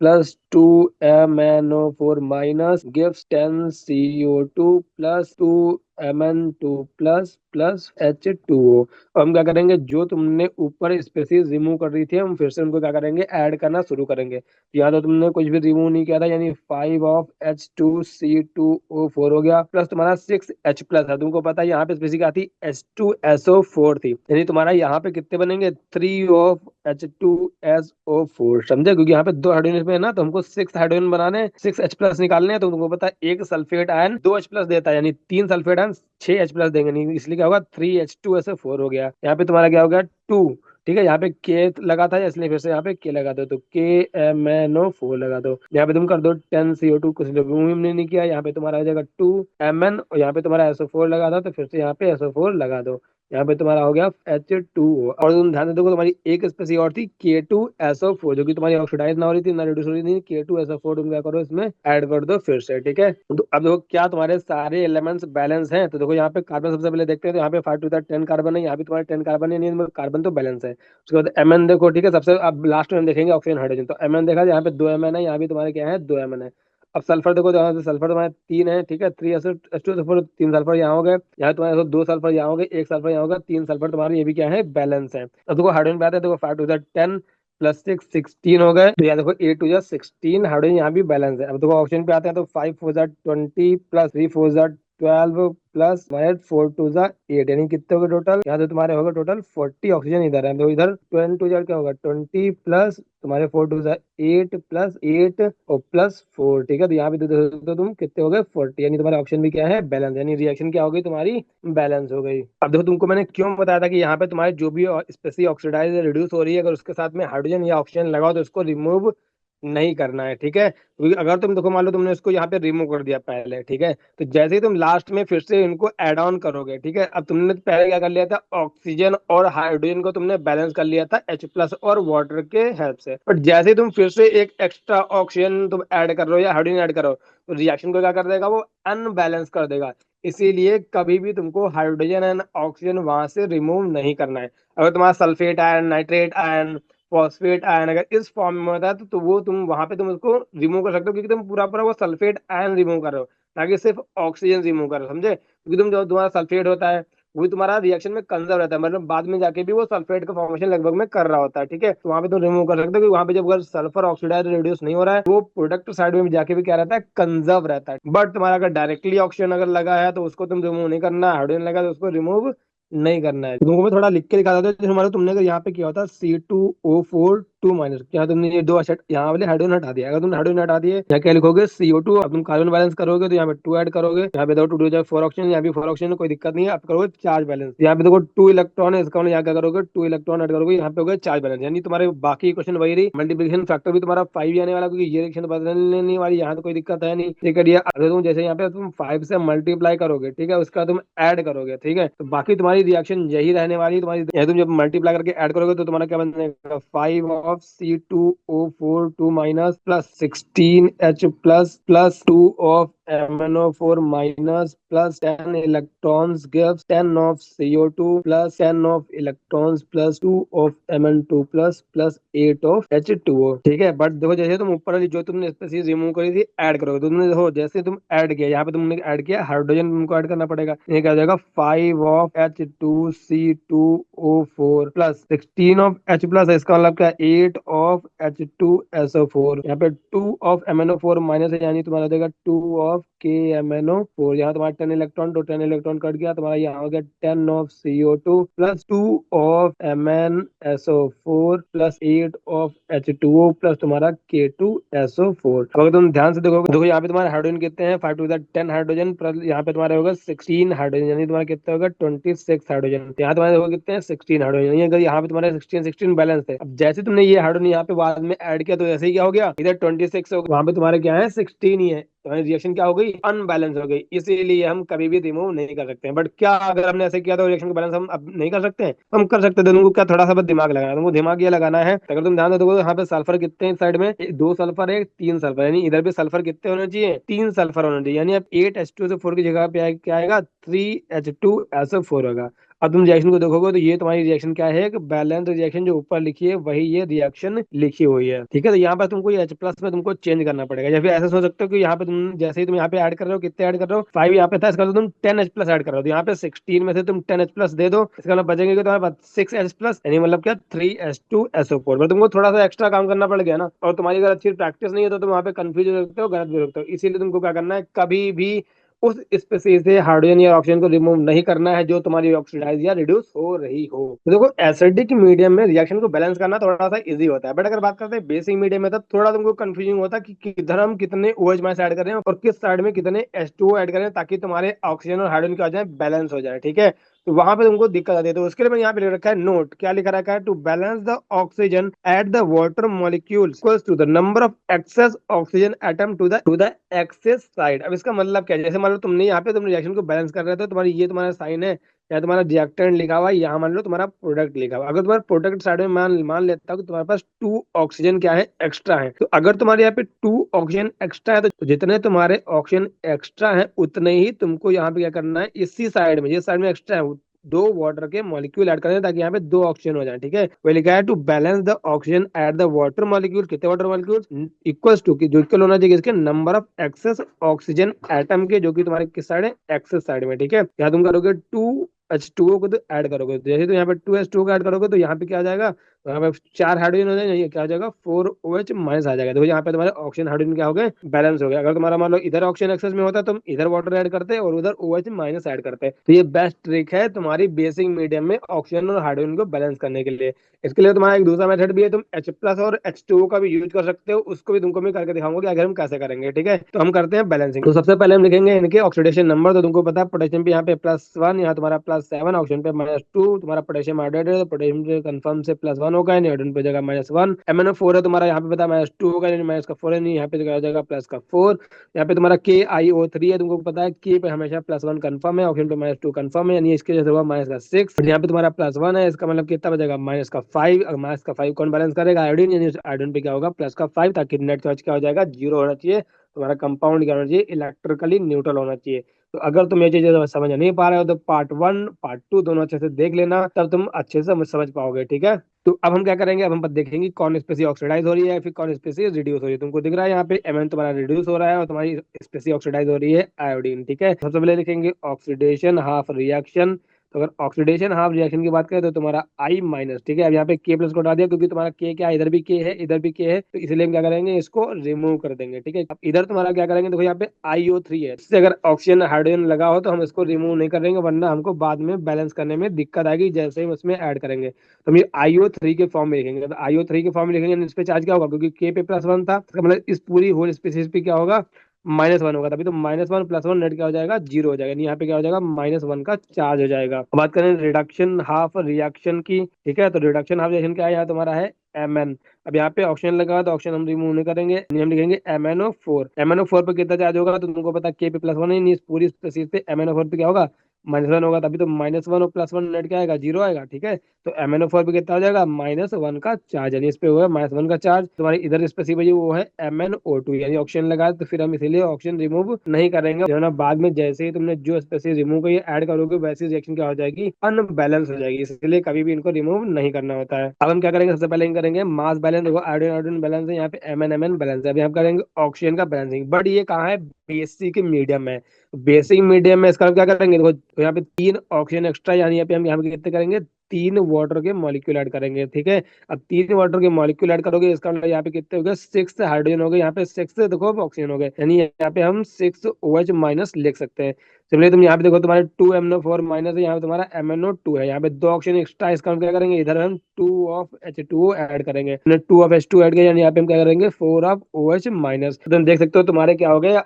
2MnO4 minus gives 10CO2 plus 2Mn2 plus plus H2O। अब हम क्या करेंगे, जो तुमने ऊपर स्पेसीज रिमूव कर रही थी, हम फिर से उनको क्या करेंगे, ऐड करना शुरू करेंगे। यहाँ तो तुमने कुछ भी रिमूव नहीं किया था, यानी 5H2C2O4 हो गया, प्लस तुम्हारा 6H+ है। तुमको पता है यहाँ पे स्पेसिफिक आती H2SO4 थी, यानी तुम्हारा यहाँ पे कितने बनेंगे, 3H2SO4। समझे, क्योंकि यहाँ पे 2 हाइड्रोजन है ना, तो हमको 6 हाइड्रोजन बनाने, 6H+ निकालने हैं। तो तुमको पता है एक सल्फेट आयन 2H+ देता है, यानी 3 सल्फेट आयन 6H+ देंगे नहीं, इसलिए क्या होगा, 3H2SO4 हो गया। यहाँ पे तुम्हारा क्या हो गया, 2। ठीक है, यहाँ पे के लगा था, इसलिए फिर से यहाँ पे के लगा दो, तो KMnO4 लगा दो। यहाँ पे तुम कर दो 10CO2, कुछ रिमूव हमने नहीं किया, यहाँ पे तुम्हारा आ जाएगा 2Mn, और यहाँ पे तुम्हारा SO4 लगा था, तो फिर से यहाँ पे SO4 लगा दो। यहाँ पे तुम्हारा हो गया H2O। और तुम ध्यान से देखो तुम्हारी एक स्पेसी और थी K2SO4 जो कि तुम्हारी ऑक्सीडाइज ना हो रही थी ना रिड्यूस हो रही थी। K2SO4 तुम क्या करो इसमें ऐड कर दो फिर से, ठीक है। तो अब देखो क्या तुम्हारे सारे एलिमेंट्स बैलेंस हैं। तो देखो यहाँ पे कार्बन सबसे पहले देखते हैं, तो यहाँ पे 5 टू 10 कार्बन है, यहाँ पे तुम्हारे 10 कार्बन है, नहीं कार्बन तो बैलेंस है। उसके बाद Mn देखो, ठीक है, सबसे अब लास्ट में हम देखेंगे ऑक्सीजन हाइड्रोजन। तो Mn देखा, यहाँ पे 2 Mn है, यहाँ भी तुम्हारे क्या है 2 Mn है। अब सल्फर देखो, यहाँ से सल्फर तुम्हारे 3 है, ठीक है, 3 H2SO4, 3 सल्फर यहाँ हो गए, यहाँ तुम्हारे 2 सल्फर यहाँ हो गए, 1 सल्फर यहाँ होगा, 3 सल्फर तुम्हारे ये भी क्या है बैलेंस है। अब देखो हाइड्रोजन पे आते हैं, देखो 5 टू 10 प्लस 6 16 हो गए, तो यहाँ देखो 8 टू 16 हाइड्रोजन यहाँ भी बैलेंस है। अब देखो ऑप्शन पे आते हैं, तो 5 4 20 प्लस 3 4 12 प्लस 4 2 8, यानी कितने हो गए टोटल, यहाँ तो तुम्हारे होगा टोटल 40 ऑक्सीजन इधर है। तो इधर 20 क्या होगा 20 प्लस तुम्हारे 4 2 8 प्लस 8 और प्लस 4, ठीक है। तो यहाँ पे तो तुम कितने हो गए 40, यानी तुम्हारा ऑप्शन भी क्या है बैलेंस, यानी रिएक्शन क्या हो गई तुम्हारी बैलेंस हो गई। अब देखो तुमको मैंने क्यों बताया था कि यहाँ पे तुम्हारे जो भी स्पेसी ऑक्सीडाइज रिड्यूस हो रही है, अगर उसके साथ में हाइड्रोजन या ऑक्सीजन लगाओ तो उसको रिमूव नहीं करना है, ठीक है। क्योंकि अगर तुम देखो मान लो तुमने इसको यहाँ पे रिमूव कर दिया पहले, ठीक है, तो जैसे ही तुम लास्ट में फिर से इनको ऐड ऑन करोगे, ठीक है। अब तुमने पहले क्या कर लिया था, ऑक्सीजन और हाइड्रोजन को तुमने बैलेंस कर लिया था H+ और वाटर के हेल्प से, बट जैसे ही तुम फिर से एक एक्स्ट्रा ऑक्सीजन तुम ऐड कर रहे हो या हाइड्रोजन ऐड करो, तो रिएक्शन को क्या कर देगा, वो अनबैलेंस कर देगा। इसीलिए कभी भी तुमको हाइड्रोजन एंड ऑक्सीजन वहां से रिमूव नहीं करना है। अगर तुम्हारा sulphate ion, nitrate ion, phosphate ion अगर इस फॉर्म में होता है, तो वो तुम वहां पे तुम उसको रिमूव कर सकते हो, क्योंकि तुम पूरा पूरा वो सल्फेट आयन रिमूव कर रहे हो, ना कि सिर्फ ऑक्सीजन रिमूव कर रहे हो, समझे। क्योंकि तुम जो तुम्हारा सल्फेट होता है वही तुम्हारा रिएक्शन में कंजर्व रहता है, मतलब बाद में जाके भी वो सल्फेट का फॉर्मेशन लगभग में कर रहा होता है, ठीक है। तो वहां पे तुम रिमूव कर सकते हो, क्योंकि वहां पे जब अगर सल्फर ऑक्सीडाइज रिड्यूस नहीं हो रहा है, वो प्रोडक्ट साइड में भी जाके भी क्या रहता है कंजर्व रहता है। बट तुम्हारा अगर डायरेक्टली ऑक्सीजन अगर लगा है तो उसको तुम रिमूव नहीं करना, हाइड्रोजन लगा तो उसको रिमूव नहीं करना है। तुमको मैं थोड़ा लिख के दिखा देता हूँ, जैसे हमारा तुमने अगर यहाँ पे किया होता C2O4 2 क्या तुमने ये दो यहाँ वाले हाइड्रोजन हटा दिया, अगर तुमने हाइड्रोजन हटा दिए यहाँ क्या लिखोगे CO2। अब तुम कार्बन बैलेंस करोगे तो यहाँ पे 2 ऐड करोगे, यहाँ पे देखो 2 2 4 ऑक्सीजन, यहाँ भी 4 ऑक्सीजन, कोई दिक्कत नहीं है। अब करोगे चार्ज बैलेंस, यहाँ पे देखो 2 इलेक्ट्रॉन है, इसका मतलब यहाँ क्या करोगे 2 इलेक्ट्रॉन ऐड करोगे, यहाँ पे हो गया चार्ज बैलेंस। यानी तुम्हारे बाकी क्वेश्चन वही रही, मल्टीप्लिकेशन फैक्टर भी तुम्हारा 5 ही आने वाला, क्योंकि ये रिएक्शन बदलने नहीं वाली, यहाँ तो कोई दिक्कत है नहीं, ठीक है। अगर तुम जैसे यहाँ पे तुम 5 से मल्टीप्लाई करोगे, ठीक है, उसका तुम ऐड करोगे, ठीक है, तो बाकी तुम्हारी रिएक्शन यही रहने वाली है तुम्हारी। यहाँ तुम जब मल्टीप्लाई करके ऐड करोगे तो तुम्हारा क्या बनेगा 5 of C2O4 2 minus plus 16H plus plus 2 of MnO4 minus plus 10 electrons gives 10 of CO2 plus 10 of electrons plus 2 of Mn2 plus plus 8 of H2O, ठीक है। बट देखो जैसे तुम ऊपर वाली जो तुमने स्पेसीज रिमूव करी थी ऐड करोगे, तो तुमने देखो जैसे तुम ऐड किया, यहाँ पे तुमने ऐड किया हाइड्रोजन, तुमको ऐड करना पड़ेगा, ये क्या हो जाएगा 5 of H2C2O4 plus 16 of H plus, इसका मतलब क्या 8 ऑफ H2SO4, यहाँ पे 2 ऑफ MnO4 माइनस है, यानी तुम्हारा देगा 2 ऑफ KMnO4, यहाँ तुम्हारा 10 इलेक्ट्रॉन, तो 10 इलेक्ट्रॉन कट गया, तुम्हारा यहाँ हो गया 10 of CO2 plus 2 of MnSO4 plus 8 of H2O plus तुम्हारा K2SO4। अगर तुम ध्यान से देखोगे, देखो यहाँ पे तुम्हारे हाइड्रोजन कितने हैं 5 टू 10 हाइड्रोजन, प्लस यहाँ पे तुम्हारे होगा 16 हाइड्रोजन, यानी तुम्हारा कितना होगा 26 हाइड्रोजन। यहाँ तुम्हारे देखो कितने हैं 16 हाइड्रोजन, यानी अगर यहाँ पे तुम्हारे 16 16 बैलेंस है। अब जैसे तुमने ये हाइड्रोजन यहाँ पे बाद में ऐड किया, तो ऐसे ही क्या हो गया इधर 26 हो, वहां पे तुम्हारे क्या है 16 ही है, तुम्हारी रिएक्शन क्या हो गई अनबैलेंस हो गई। इसीलिए हम कभी भी रिमूव नहीं कर सकते हैं। बट क्या अगर हमने ऐसे किया तो रिएक्शन का बैलेंस हम अब नहीं कर सकते हैं, हम कर सकते हैं। तुमको क्या थोड़ा सा बस दिमाग लगाना है, तुमको दिमाग ये लगाना है। अगर तुम ध्यान दो यहाँ पे सल्फर कितने हैं साइड में, 2 सल्फर है 3 सल्फर, यानी इधर भी सल्फर कितने होने चाहिए 3 सल्फर होने चाहिए, यानी अब 8H2SO4 की जगह पे क्या आएगा 3H2SO4 होगा। अब तुम रिएक्शन को देखोगे तो ये तुम्हारी रिएक्शन क्या है, एक बैलेंस रिएक्शन जो ऊपर लिखी है वही ये रिएक्शन लिखी हुई है, ठीक है। तो यहाँ पर तुमको ये H+ में तुमको चेंज करना पड़ेगा, या फिर ऐसा सोच सकते हो कि यहाँ पे तुम जैसे ही तुम यहाँ पे ऐड कर रहे हो, कितने ऐड कर रहे हो 5 यहाँ पे था, इसका तुम 10H+ ऐड कर रहे हो, तो यहाँ पे 16 में से तुम 10H+ दे दो, इसका मतलब बचेंगे कि तुम्हारे पास 6H+, यानी मतलब क्या 3H2SO4। पर तुमको थोड़ा सा एक्स्ट्रा काम करना पड़ गया ना, और तुम्हारी अगर अच्छी प्रैक्टिस नहीं है तो तुम वहाँ पे कंफ्यूज हो सकते हो, गलत भी हो सकते हो। इसीलिए तुमको क्या करना है, कभी भी उस स्पेसीज से हाइड्रोजन या ऑक्सीजन को रिमूव नहीं करना है जो तुम्हारी ऑक्सीडाइज या रिड्यूस हो रही हो। तो देखो एसिडिक मीडियम में रिएक्शन को बैलेंस करना थोड़ा सा इजी होता है, बट अगर बात करते हैं बेसिक मीडियम में, तब थोड़ा तुमको कंफ्यूजिंग होता है कि किधर हम कितने OH माइनस ऐड कर रहे हैं और किस साइड में कितने H2O ऐड करें, ताकि तुम्हारे ऑक्सीजन और हाइड्रोजन क्या हो जाए बैलेंस हो जाए, ठीक है। तो वहां पे तुमको दिक्कत आती है, तो उसके लिए मैंने यहाँ पे लिख रखा है नोट, क्या लिखा रखा है, to balance the oxygen at the water molecule equals to the number of excess oxygen atom to the excess side. अब इसका मतलब क्या है, जैसे मान लो तुमने यहाँ पे तुम रिएक्शन को बैलेंस कर रहे थे, तुम्हारी ये तुम्हारा साइन है या तुम्हारा रिएक्टेंट लिखा हुआ है, यहाँ मान लो तुम्हारा प्रोडक्ट लिखा हुआ है। अगर तुम्हारा प्रोडक्ट साइड में मान मान लेता हूँ कि तुम्हारे पास 2 ऑक्सीजन क्या है, एक्स्ट्रा है। तो अगर तुम्हारे यहाँ पे 2 ऑक्सीजन एक्स्ट्रा है तो जितने तुम्हारे ऑक्सीजन एक्स्ट्रा है उतने ही तुमको यहाँ पे क्या करना है, इसी साइड में, जिस साइड में एक्स्ट्रा है 2 वाटर के मॉलिक्यूल ऐड करने हैं, ताकि यहाँ पे 2 ऑक्सीजन हो जाए। ठीक है, वो लिखा है to balance the oxygen at the water molecule. कितने वाटर मॉलिक्यूल इक्वल्स टू, की जो इक्वल होना चाहिए इसके number of excess oxygen atom के, जो कि तुम्हारे किस साइड है, एक्सेस साइड में। ठीक है, यहाँ तुम करोगे 2H2O को तो ऐड करोगे, तो जैसे तो यहाँ पे 2H2O को ऐड करोगे तो यहाँ पे क्या आ जाएगा, तो यहाँ पे 4 हाइड्रोजन हो जाएगा, ये क्या हो जाएगा 4OH माइनस आ जाएगा। देखो यहाँ पे तुम्हारे ऑक्सीजन हाइड्रोजन क्या हो गए, बैलेंस हो गया। अगर तुम्हारा मान लो इधर ऑक्सीजन एक्सेस में होता तुम इधर वाटर ऐड करते और उधर OH माइनस ऐड करते। तो ये बेस्ट ट्रिक है तुम्हारी बेसिक मीडियम में ऑक्सीजन और हाइड्रोजन को बैलेंस करने के लिए। इसके लिए तुम्हारा एक दूसरा मेथड भी है, तुम H+ और H2O का भी यूज कर सकते हो, उसको भी तुमको मैं करके दिखाऊंगा कि अगर हम कैसे करेंगे। ठीक है, तो हम करते हैं बैलेंसिंग। तो सबसे पहले हम लिखेंगे इनके ऑक्सीडेशन नंबर। तो तुमको पता है पोटेशियम पे यहाँ पे +1, यहाँ तुम्हारा +7, ऑक्सीजन पे -2, तुम्हारा पोटेशियम हाइड्रेट है तो पोटेशियम पे कंफर्म से +1 होगा, नाइट्रोजन पे जगह -1, MnO4 है तुम्हारा, यहाँ पे पता -2 होगा, यानी -4 है, नहीं यहाँ पे जगह जगह +4। यहाँ पे तुम्हारा KiO3 है, तुमको पता है के पे हमेशा +1 कंफर्म है, ऑक्सीजन पे -2 कंफर्म है, यानी इसके जैसे हुआ -6। यहाँ पे तुम्हारा +1 है, इसका मतलब कितना बचेगा -5। अगर -5 कौन बैलेंस करेगा, आयोडीन, यानी आयोडीन पे क्या होगा +5, ताकि नेट चार्ज क्या हो जाएगा, 0 होना चाहिए। तुम्हारा कंपाउंड क्या होना चाहिए, इलेक्ट्रिकली न्यूट्रल होना चाहिए। तो अगर तुम ये चीजें समझ नहीं पा रहे हो तो पार्ट 1 पार्ट 2 दोनों अच्छे से देख लेना, तब तुम अच्छे से समझ पाओगे। ठीक है, तो अब हम क्या करेंगे, अब हम देखेंगे कौन स्पेसी ऑक्सीडाइज हो रही है, फिर कौन स्पेसी रिड्यूस हो रही है। तुमको दिख रहा है यहाँ पे Mn तुम्हारा रिड्यूस हो रहा है और तुम्हारी स्पेसी ऑक्सीडाइज हो रही है आयोडीन। ठीक है, सबसे पहले लिखेंगे ऑक्सीडेशन हाफ रिएक्शन। तो अगर ऑक्सीडेशन हाफ रिएक्शन की बात करें तो तुम्हारा I-। ठीक है, अब यहाँ पे K+ को हटा दिया, क्योंकि तुम्हारा K क्या है, इधर भी K है इधर भी K है, तो इसलिए हम क्या करेंगे, इसको रिमूव कर देंगे। ठीक है, अब इधर तुम्हारा क्या करेंगे, देखो यहाँ पे IO3 है, इससे अगर ऑक्सीजन हाइड्रोजन लगा हो तो हम इसको रिमूव नहीं करेंगे, वरना हमको बाद में बैलेंस करने में दिक्कत आएगी जैसे ही उसमें ऐड करेंगे। तो हम ये IO3 के फॉर्म में लिखेंगे। तो IO3 के फॉर्म में लिखेंगे, इस पे चार्ज क्या होगा, क्योंकि K पे +1 था, इसका मतलब इस पूरी होल स्पीसीज पे क्या होगा, -1 होगा। तभी तो -1 + 1 नेट क्या हो जाएगा, 0 हो जाएगा, यानी यहाँ पे क्या हो जाएगा, -1 का चार्ज हो जाएगा। अब बात करें रिडक्शन हाफ रिएक्शन की। ठीक है, तो रिडक्शन हाफ रिएक्शन क्या है, यहाँ तुम्हारा है Mn। अब यहाँ पे ऑप्शन लगा तो ऑप्शन हम रिमूव नहीं करेंगे, यानी हम लिखेंगे MnO4। MnO4 पे कितना चार्ज होगा, तो तुमको पता है K पे +1 है, नहीं इस पूरी स्पीसीज पे MnO4 पे क्या होगा, -1 होगा। तभी तो -1 और +1 नेट क्या आएगा, 0 आएगा। ठीक है, तो MnO4 पे कितना हो जाएगा, -1 का चार्ज, यानी इस पे हुआ -1 का चार्ज। तुम्हारी इधर स्पेसिफिक है वो है MnO2, यानी ऑप्शन लगा तो फिर हम इसीलिए ऑप्शन रिमूव नहीं करेंगे, जो है ना, बाद में जैसे ही तुमने जो स्पेसिफिक रिमूव को ये ऐड करोगे वैसी रिएक्शन क्या हो जाएगी, अनबैलेंस हो जाएगी, इसलिए कभी भी इनको रिमूव नहीं करना होता है। अब हम क्या करेंगे, सबसे पहले करेंगे मास बैलेंस। देखो आयोडीन आयोडीन बैलेंस है, यहाँ पे MnMn बैलेंस है। अभी हम करेंगे ऑक्सीजन का बैलेंसिंग, बट ये कहाँ है, बेसिक मीडियम में। बेसिक मीडियम में इसका क्या करेंगे, देखो तो यहाँ पे 3 ऑक्सीजन एक्स्ट्रा, यानी यहाँ पे हम कितने करेंगे, 3 वाटर के मॉलिक्यूल ऐड करेंगे। ठीक है, अब 3 वाटर के मॉलिक्यूल ऐड करोगे, इसका मतलब यहाँ पे कितने हो गए, 6 हाइड्रोजन हो गए, यहाँ पे 6 देखो ऑक्सीजन हो गए, यानी यहाँ पे हम 6 OH- लिख सकते हैं। सिमिलरली तुम यहाँ पे देखो तुम्हारे 2MnO4- है, यहाँ पे तुम्हारा MnO2 है, यहाँ पे 2 ऑक्सीजन एक्स्ट्रा, इसका हम क्या करेंगे, इधर हम 2 ऑफ H2O ऐड करेंगे, 2 ऑफ H2 ऐड किया, यानी यहाँ पे हम क्या करेंगे 4 ऑफ OH-। तो तुम देख सकते हो तुम्हारे क्या हो गए,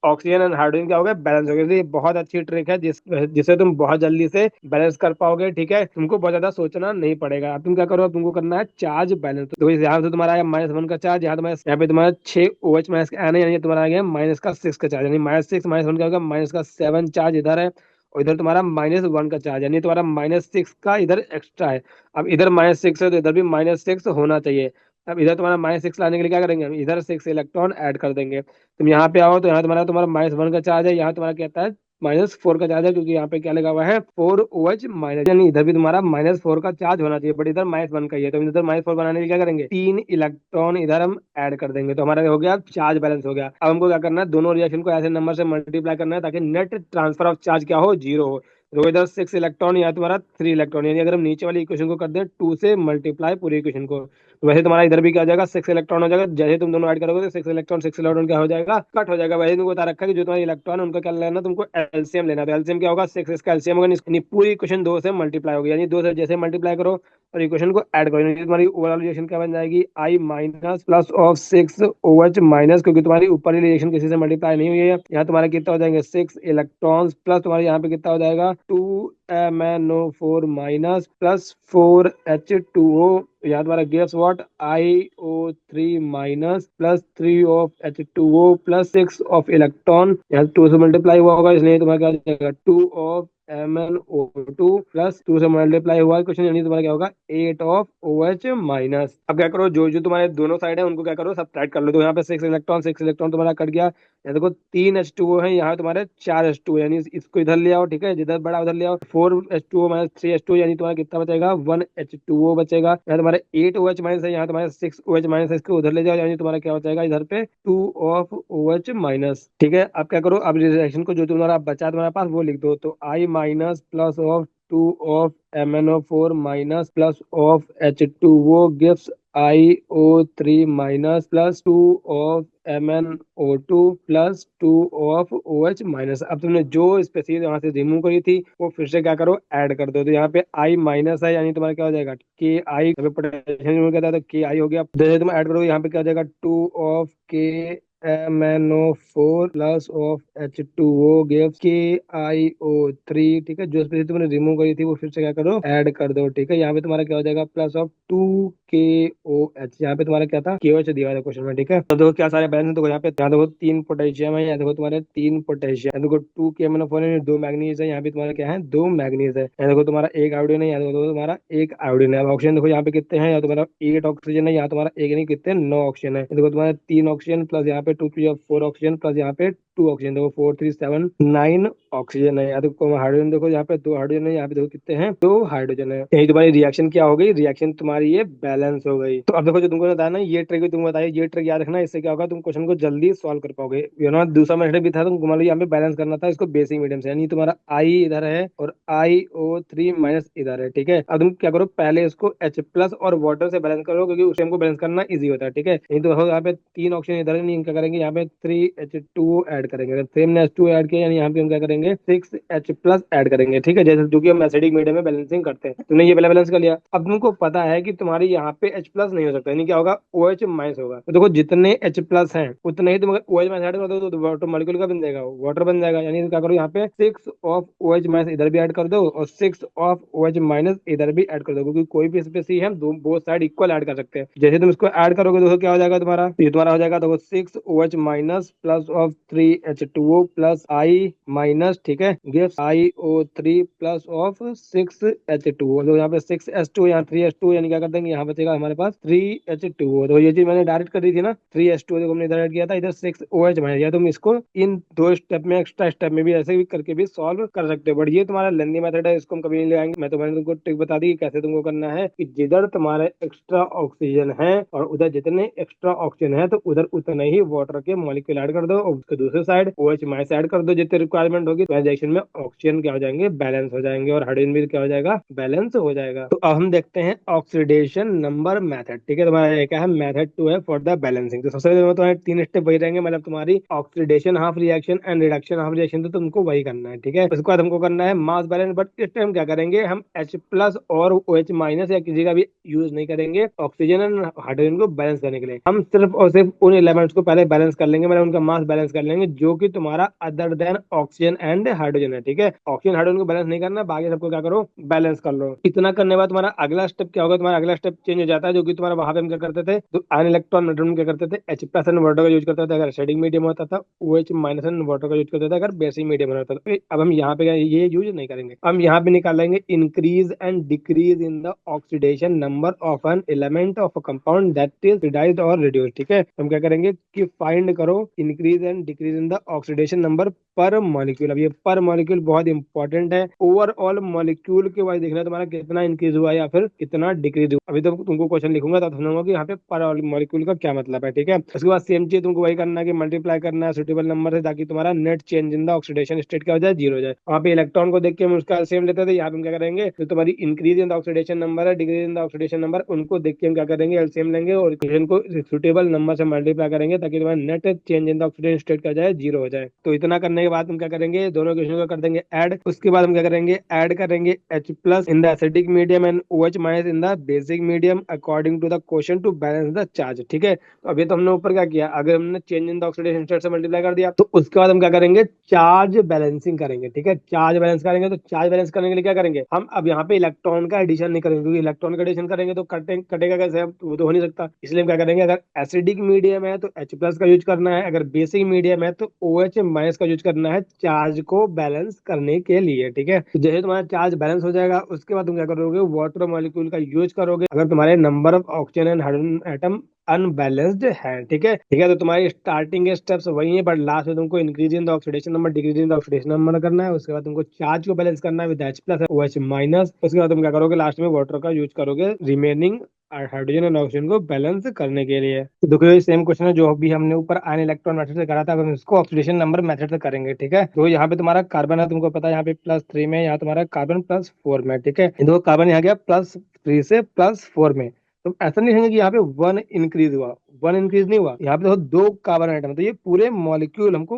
ऑक्सीजन एंड हाइड्रोजन क्या हो गया, बैलेंस हो गया। तो ये बहुत अच्छी ट्रिक है जिसे तुम बहुत जल्दी से बैलेंस कर पाओगे। ठीक है, तुमको बहुत ज्यादा सोचना नहीं पड़ेगा। अब तुम क्या करो, अब तुमको करना है चार्ज बैलेंस। तो यहाँ से तुम्हारा -1 का चार्ज, यहाँ पे तुम्हारा 6 OH- का एन है, यानी तुम्हारा आ गया -6 का चार्ज, यानी -6 -1 क्या होगा, -7 चार्ज इधर है, और इधर तुम्हारा -1 का चार्ज, यानी तुम्हारा -6 का इधर एक्स्ट्रा है। अब इधर -6 है तो इधर भी -6 होना चाहिए। अब इधर तुम्हारा -6 लाने के लिए क्या करेंगे, हम इधर 6 इलेक्ट्रॉन ऐड कर देंगे। तुम यहाँ पे आओ तो यहाँ तुम्हारा तुम्हारा -1 का चार्ज है, यहाँ तुम्हारा कहता है -4 का चार्ज है, क्योंकि यहाँ पे क्या लगा हुआ है 4 OH-, यानी इधर भी तुम्हारा -4 का चार्ज होना चाहिए, बट इधर -1 का ही है। तो इधर -4 बनाने के लिए क्या करेंगे, 3 इलेक्ट्रॉन इधर हम ऐड कर देंगे, तो हमारा हो गया चार्ज बैलेंस हो गया। अब हमको क्या करना है, दोनों रिएक्शन को ऐसे नंबर से मल्टीप्लाई करना है ताकि नेट ट्रांसफर ऑफ चार्ज क्या हो, 0 हो। तो इधर 6 इलेक्ट्रॉन, यहाँ तुम्हारा 3 इलेक्ट्रॉन, यानी अगर हम नीचे वाली इक्वेशन को कर दें 2 से मल्टीप्लाई पूरी इक्वेशन को, तो वैसे तुम्हारा इधर भी क्या हो जाएगा, 6 इलेक्ट्रॉन हो जाएगा। जैसे तुम दोनों ऐड करोगे तो 6 इलेक्ट्रॉन क्या हो जाएगा, कट हो जाएगा। वैसे तुमको बता रखा है कि जो तुम्हारे इलेक्ट्रॉन है उनका क्या लेना, तुमको एलसीएम लेना है। तो एलसीएम क्या होगा, 6 इसका एलसीएम होगा, यानी पूरी इक्वेशन 2 से मल्टीप्लाई होगी, यानी 2 से जैसे मल्टीप्लाई करो और इक्वेशन को ऐड करो, यानी तुम्हारी ओवरऑल रिएक्शन क्या बन जाएगी, I- प्लस ऑफ 6 OH-, क्योंकि तुम्हारी ऊपर रिएक्शन किसी से मल्टीप्लाई नहीं हुई है। यहाँ तुम्हारे कितना हो जाएंगे, 6 इलेक्ट्रॉन्स प्लस तुम्हारे यहाँ पे कितना हो जाएगा, 2MnO4- प्लस 4H2O। यहाँ तुम्हारा guess what, IO3- plus 3 of H2O plus 6 of electron, यहाँ 2 से मल्टीप्लाई हुआ होगा, इसलिए तुम्हारा क्या हो जाएगा, 2 ऑफ MnO2 प्लस 2 से मल्टीप्लाई हुआ क्वेश्चन, यानी तुम्हारा क्या होगा 8 ऑफ OH माइनस। अब क्या करो, जो जो तुम्हारे दोनों साइड है उनको क्या करो सब्ट्रैक्ट कर लो। तो यहाँ पे 6 इलेक्ट्रॉन तुम्हारा कट गया। यहाँ देखो 3H2O है, यहाँ तुम्हारे 4H2, यानी इसको इधर ले आओ, ठीक है, जिधर बड़ा उधर ले आओ। 4H2O माइनस 3H2, यानी तुम्हारा कितना बचेगा 1H2O बचेगा। यहाँ तुम्हारे 8OH माइनस है, यहाँ तुम्हारे 6OH माइनस है, इसको उधर ले जाओ, यानी तुम्हारा क्या बचेगा इधर पे 2 ऑफ OH माइनस। ठीक है, अब क्या करो, अब रिएक्शन को जो तुम्हारा बचा तुम्हारे पास वो लिख दो। तो I minus plus of 2 of MnO4 minus plus of H2O gives IO3 minus plus 2 of MnO2 plus 2 of OH minus. अब तुमने जो स्पेसीज यहाँ से रिमूव करी थी वो फिर से क्या करो ऐड कर दो। तो यहाँ पे I माइनस है, यानी तुम्हारा क्या हो जाएगा KI, पोटेंशियल रिमूव करता है तो KI हो गया। जैसे तुम ऐड करोगे यहाँ पे क्या हो जाएगा 2 of MnO4 plus of H2O gives KiO3। ठीक है, जो स्पेसिस तुमने रिमूव करी थी वो फिर से क्या करो ऐड कर दो। ठीक है, यहाँ पे तुम्हारा क्या हो जाएगा प्लस ऑफ 2KOH। यहाँ पे तुम्हारा क्या था KOH दिया था क्वेश्चन में। ठीक है, तो देखो क्या सारे बैलेंस है। देखो यहाँ देखो 3 पोटेशियम है, यहाँ देखो तुम्हारे 3 पोटेशियम, देखो 2 KMnO4 है, 2 मैग्नीज है, यहाँ पे तुम्हारा क्या है 2 मैग्नीज है। यहाँ देखो तुम्हारा 1 आयोडीन है, यहाँ देखो तुम्हारा 1 आयोडीन है। अब ऑक्सीजन देखो यहाँ पे कितने हैं, यहाँ तुम्हारा 8 ऑक्सीजन है, यहाँ तुम्हारा एक नहीं कितने 9 ऑक्सीजन है। देखो तुम्हारे 3 ऑक्सीजन प्लस यहाँ पे 2 3 4 ऑक्सीजन प्लस यहाँ पे 2 ऑक्सीजन, देखो 4 3 7 9 ऑक्सीजन है। यहाँ देखो हाइड्रोजन देखो यहाँ पे 2 हाइड्रोजन है, यहाँ पे देखो कितने हैं 2 हाइड्रोजन है। यही तुम्हारी रिएक्शन क्या हो गई, रिएक्शन तुम्हारी ये बैलेंस हो गई। तो अब देखो जो तुमको बताया ना ये ट्रिक भी तुमको बताइए, ये ट्रिक याद रखना, इससे क्या होगा तुम क्वेश्चन को जल्दी सॉल्व कर पाओगे। दूसरा मेथड भी था, तुमको मान लो यहाँ पे बैलेंस करना था इसको बेसिक मीडियम से, यानी तुम्हारा I इधर है और IO3 माइनस इधर है। ठीक है, अब तुम क्या करो पहले इसको H प्लस और वाटर से बैलेंस करो, क्योंकि उस टाइम को बैलेंस करना इजी होता है। ठीक है, नहीं तो देखो यहाँ पे 3 ऑप्शन इधर है, नहीं क्या करेंगे यहाँ पे 3H2 ऐड करेंगे। अगर 3 ने H2 ऐड किया यानी यहाँ पे हम क्या करेंगे 6H प्लस ऐड करेंगे। ठीक है, जैसे जो कि हम एसिडिक मीडियम में बैलेंसिंग करते हैं। तुमने ये पहले बैलेंस कर लिया। अब तुमको पता है कि तुम्हारी यहाँ पे H प्लस नहीं हो सकता, यानी क्या होगा OH माइनस होगा। तो देखो जितने H प्लस हैं उतने ही तुम अगर OH माइनस ऐड कर दो तो वाटर मॉलिक्यूल का बन जाएगा, वाटर बन जाएगा। यानी क्या करो यहाँ पे 6 ऑफ OH माइनस इधर भी ऐड कर दो और 6 ऑफ OH माइनस इधर भी ऐड कर दो, क्योंकि कोई भी स्पेसी हम दो बोथ साइड इक्वल ऐड कर सकते हैं। जैसे तुम इसको ऐड करोगे देखो क्या हो जाएगा तुम्हारा, ये तुम्हारा हो जाएगा देखो 6 OH minus plus of 3H2O plus I minus, ठीक है, gives IO3 plus of 6H2O। तो यहाँ पे 6H2 यहाँ 3H2, यानी क्या कर देंगे यहाँ बचेगा हमारे पास 3H2O। तो ये चीज मैंने डायरेक्ट कर दी थी ना, 3H2 देखो हमने इधर ऐड किया था, इधर 6OH माइनस किया। तुम इसको इन 2 स्टेप में एक्स्ट्रा स्टेप में भी ऐसे भी करके भी सॉल्व कर सकते हो, बट ये तुम्हारा लेंदी मेथड है, इसको हम कभी नहीं ले आएंगे। मैं तो मैंने तुमको ट्रिक बता दी कि कैसे तुमको करना है, कि जिधर तुम्हारे एक्स्ट्रा ऑक्सीजन है और उधर जितने एक्स्ट्रा ऑक्सीजन है तो उधर उतने ही वाटर के मॉलिक्यूल ऐड कर दो, और उसके दूसरे साइड OH माइनस ऐड कर दो जितने रिक्वायरमेंट होगी। तो रिएक्शन में ऑक्सीजन क्या हो जाएंगे बैलेंस हो जाएंगे और हाइड्रोजन भी क्या हो जाएगा बैलेंस हो जाएगा। तो अब हम देखते हैं ऑक्सीडेशन नंबर मेथड। ठीक है, तुम्हारा ये क्या है मेथड 2 है फॉर द बैलेंसिंग। तो सबसे पहले तुम्हारे 3 स्टेप वही रहेंगे, मतलब तुम्हारी oxidation half reaction and reduction half reaction, तो तुमको वही करना है। ठीक है, उसके बाद हमको करना है मास बैलेंस, बट इस टाइम क्या करेंगे हम H प्लस और OH माइनस या किसी का भी यूज नहीं करेंगे ऑक्सीजन एंड हाइड्रोजन को बैलेंस करने के लिए। हम सिर्फ और सिर्फ उन एलिमेंट्स को पहले बैलेंस कर लेंगे, मतलब उनका मास बैलेंस कर लेंगे जो कि तुम्हारा other than oxygen and hydrogen है। ठीक है, ऑक्सीजन हाइड्रोजन को बैलेंस नहीं करना, बाकी सबको क्या करो बैलेंस कर लो। इतना करने के बाद तुम्हारा अगला स्टेप क्या होगा, तुम्हारा अगला स्टेप चेंज हो जाता है, जो कि तुम्हारा वहां पे हम क्या करते थे तो आयन इलेक्ट्रॉन न्यूट्रॉन क्या करते थे H प्लस एंड वाटर का यूज करते थे अगर एसिडिक मीडियम होता था, OH माइनस एंड वाटर का यूज करते थे अगर बेसिक मीडियम होता था। अब हम यहाँ पे ये यूज नहीं करेंगे, हम यहाँ पे निकालेंगे increase and decrease in the oxidation number of an element of a compound that is oxidised और रिड्यूस्ड। ठीक है, हम क्या करेंगे कि फाइंड करो increase and decrease in the oxidation number पर मॉलिक्यूल। अब ये पर मॉलिक्यूल बहुत इंपॉर्टेंट है, ओवरऑल मॉलिक्यूल के वाइज देखना है तुम्हारा कितना इंक्रीज हुआ या फिर कितना डिक्रीज हुआ। अभी तो तुमको क्वेश्चन लिखूंगा तो समझूंगा कि यहाँ पे पर मॉलिक्यूल का क्या मतलब है। ठीक है, उसके बाद सेम चीज तुमको वही करना है कि मल्टीप्लाई करना है सुटेबल नंबर से, ताकि तुम्हारा net change in the oxidation state क्या हो जाए 0 हो जाए। वहाँ पे इलेक्ट्रॉन को देख के हम उसका सेम लेते थे, यहाँ पे हम क्या करेंगे तो तुम्हारी increase in the oxidation number है, decrease in the oxidation number, उनको देख के हम क्या करेंगे एलसीएम लेंगे और इक्वेशन को सुटेबल नंबर से मल्टीप्लाई करेंगे, ताकि तुम्हारा net change in the oxidation state क्या जाए 0 हो जाए। तो इतना करने के बाद हम क्या करेंगे दोनों इक्वेशन को कर देंगे ऐड। उसके बाद हम क्या करेंगे ऐड करेंगे H plus in the acidic medium and OH minus in the basic medium according to the question to balance the charge. ठीक है, तो अभी तो हमने ऊपर क्या किया, अगर हमने change in the oxidation state से मल्टीप्लाई कर दिया तो उसके बाद हम क्या करेंगे चार्ज बैलेंसिंग करेंगे। ठीक है, चार्ज बैलेंस करेंगे, तो चार्ज बैलेंस करने के लिए क्या करेंगे हम अब यहाँ पे इलेक्ट्रॉन का एडिशन नहीं करेंगे, क्योंकि इलेक्ट्रॉन का एडिशन करेंगे तो कटेगा कैसे, वो तो हो नहीं सकता। इसलिए हम क्या करेंगे अगर एसिडिक मीडियम है तो H प्लस का यूज करना है, अगर बेसिक मीडियम है तो OH माइनस का यूज करना करना है चार्ज को बैलेंस करने के लिए। ठीक है, तो जैसे तुम्हारा चार्ज बैलेंस हो जाएगा उसके बाद तुम क्या करोगे, वाटर मॉलिक्यूल का यूज करोगे अगर तुम्हारे number of oxygen and hydrogen atom unbalanced है। ठीक है, तो तुम्हारी स्टार्टिंग स्टेप्स वही है, बट लास्ट में तुमको increase in the oxidation number, decrease in the oxidation number करना है। उसके बाद तुमको चार्ज को बैलेंस करना है with H plus O H minus. उसके बाद तुम क्या करोगे, लास्ट में वाटर का यूज करोगे रिमेनिंग हाइड्रोजन एंड ऑक्सीजन को बैलेंस करने के लिए। तो देखो ये सेम क्वेश्चन है जो अभी हमने ऊपर आयन इलेक्ट्रॉन मेथड से करा था, अब हम इसको ऑक्सीडेशन नंबर मेथड से करेंगे। ठीक है, तो यहाँ पे तुम्हारा कार्बन है, तुमको पता है यहाँ पे +3 में, यहाँ तुम्हारा कार्बन +4 में। ठीक है, देखो कार्बन यहाँ गया +3 से +4 में। तो ऐसा नहीं है कि यहाँ पे वन इंक्रीज हुआ, वन इंक्रीज नहीं हुआ, यहाँ पे देखो दो कार्बन आइटम, तो ये पूरे मॉलिक्यूल हमको